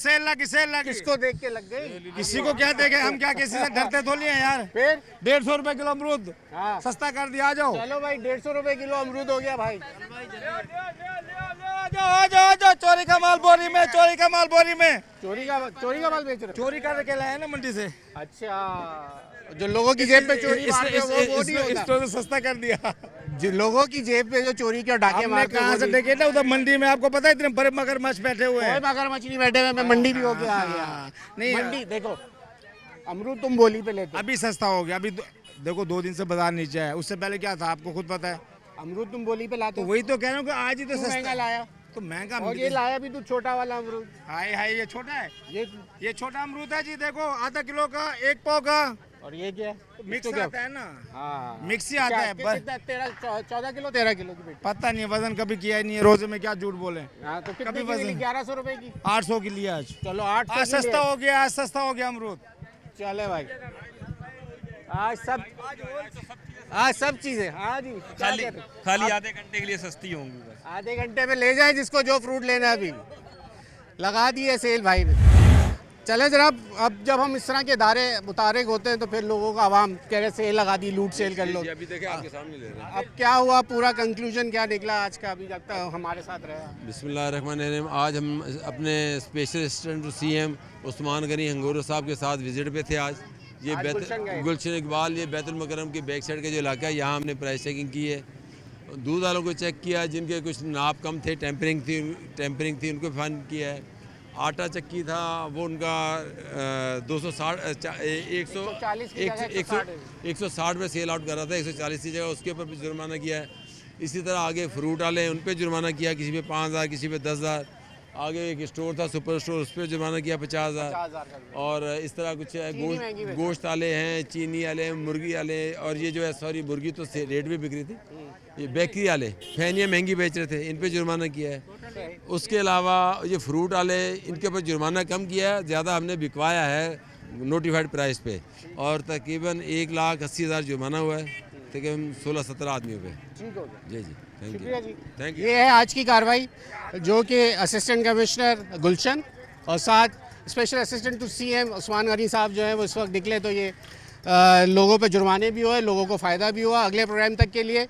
किसको देख के लग गई?
किसी को क्या देखे, हम क्या किसी से डरते थोड़ी हैं यार।
फिर
150 रुपए किलो अमरूद सस्ता कर दिया, आ जाओ।
चलो भाई, 150 रुपए किलो अमरूद हो गया भाई।
आ जाओ, चोरी का माल बोरी में।
चोरी का माल बेच रहे हो?
चोरी करके लाए ना मंडी से।
अच्छा, जो लोगों की जेब पे चोरी मारते हैं, वो नहीं होता।
इसको सस्ता कर दिया।
जो लोगों की जेब पे जो चोरी के डाके मारते हैं,
कहाँ से देखे ना, उधर मंडी में आपको पता है इतने बड़े मगरमच्छ बैठे हुए हैं।
मगरमच्छ नहीं बैठे हुए, मैं मंडी भी होके आ गया।
नहीं,
मंडी देखो, अमरूद तुम बोली पे लेते,
अभी सस्ता हो गया। अभी देखो 2 दिन से बाजार नीचे है, उससे पहले क्या था आपको खुद पता है।
अमरूद तुम बोली पे लाते,
तो वही तो कह रहा हूँ कि आज ही तो
महंगा लाया।
तो महंगा,
और ये लाया भी तू छोटा वाला अमरूद।
हाय ये छोटा है,
ये
छोटा अमरूद है जी। देखो आधा किलो का, 1 पाव का।
और ये क्या है?
मिक्स आता है ना।
हाँ,
मिक्स ही आता है।
14 किलो 13 किलो की बेटी।
पता नहीं, वजन कभी किया ही नहीं है, रोजे में क्या झूठ बोले।
तो कितने की मिली? 1100 रुपए की।
800 की लिया आज।
चलो 800
सस्ता हो गया, आज सस्ता हो गया अमरूद।
चले भाई, आज सब चीजें, हाँ जी,
खाली आधे घंटे के लिए सस्ती होंगी बस।
आधे घंटे में ले जाए जिसको जो फ्रूट लेना है। अभी लगा दिए सेल भाई ने। चले जरा, अब जब हम इस तरह के दायरे मुतारिक होते हैं तो फिर लोगों का आवाम कह रहे सेल लगा दी, लूट सेल कर लो।
अभी देखे आपके सामने ले रहे हैं।
अब क्या हुआ, पूरा कंक्लूजन क्या निकला आज का, अभी जब तक हमारे साथ रहा?
बिस्मिल्लाहिर्रहमानिर्रहीम। आज हम अपने special assistant to CM Usman Ghani Hangoro साहब के साथ विजिट पे थे। आज ये गुलशन इकबाल, ये बैतुल मुकर्रम के बैक साइड का जो इलाका है, यहाँ हमने प्राइस चेकिंग की है। दूध वालों को चेक किया, जिनके कुछ नाप कम थे, टेम्परिंग थी, उनको फाइन किया है। आटा चक्की था वो उनका 260 160 में सेल आउट कर रहा था, 140 की जगह उसके ऊपर भी जुर्माना किया है। इसी तरह आगे फ्रूट वाले हैं, उन पर जुर्माना किया, किसी पे 5000, किसी पे 10,000। आगे एक स्टोर था सुपर स्टोर, उस पर जुर्माना किया 50,000। और इस तरह कुछ गोश्त वाले हैं, चीनी वाले हैं, मुर्गी वाले, और ये जो है सॉरी मुर्गी तो रेट भी बिक रही थी, ये बेकरी वाले फैनियाँ महंगी बेच रहे थे, इन पे जुर्माना किया है। उसके अलावा ये फ्रूट वाले, इनके ऊपर जुर्माना कम किया है, ज़्यादा हमने बिकवाया है नोटिफाइड प्राइस पे, और तकरीबन 1,80,000 जुर्माना हुआ है तकरीबन 16-17 आदमियों पे।
ठीक हो गया
जी,
थैंक यू। ये है आज की कार्रवाई, जो कि असिस्टेंट कमिश्नर गुलशन और साथ special assistant to CM Usman Ghani sahab जो है वो इस वक्त निकले, तो ये लोगों पे जुर्माने भी हुए, लोगों को फ़ायदा भी हुआ। अगले प्रोग्राम तक के लिए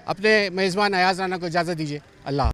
अपने मेज़बान अयाज़ राना को इजाज़त दीजिए। अल्लाह।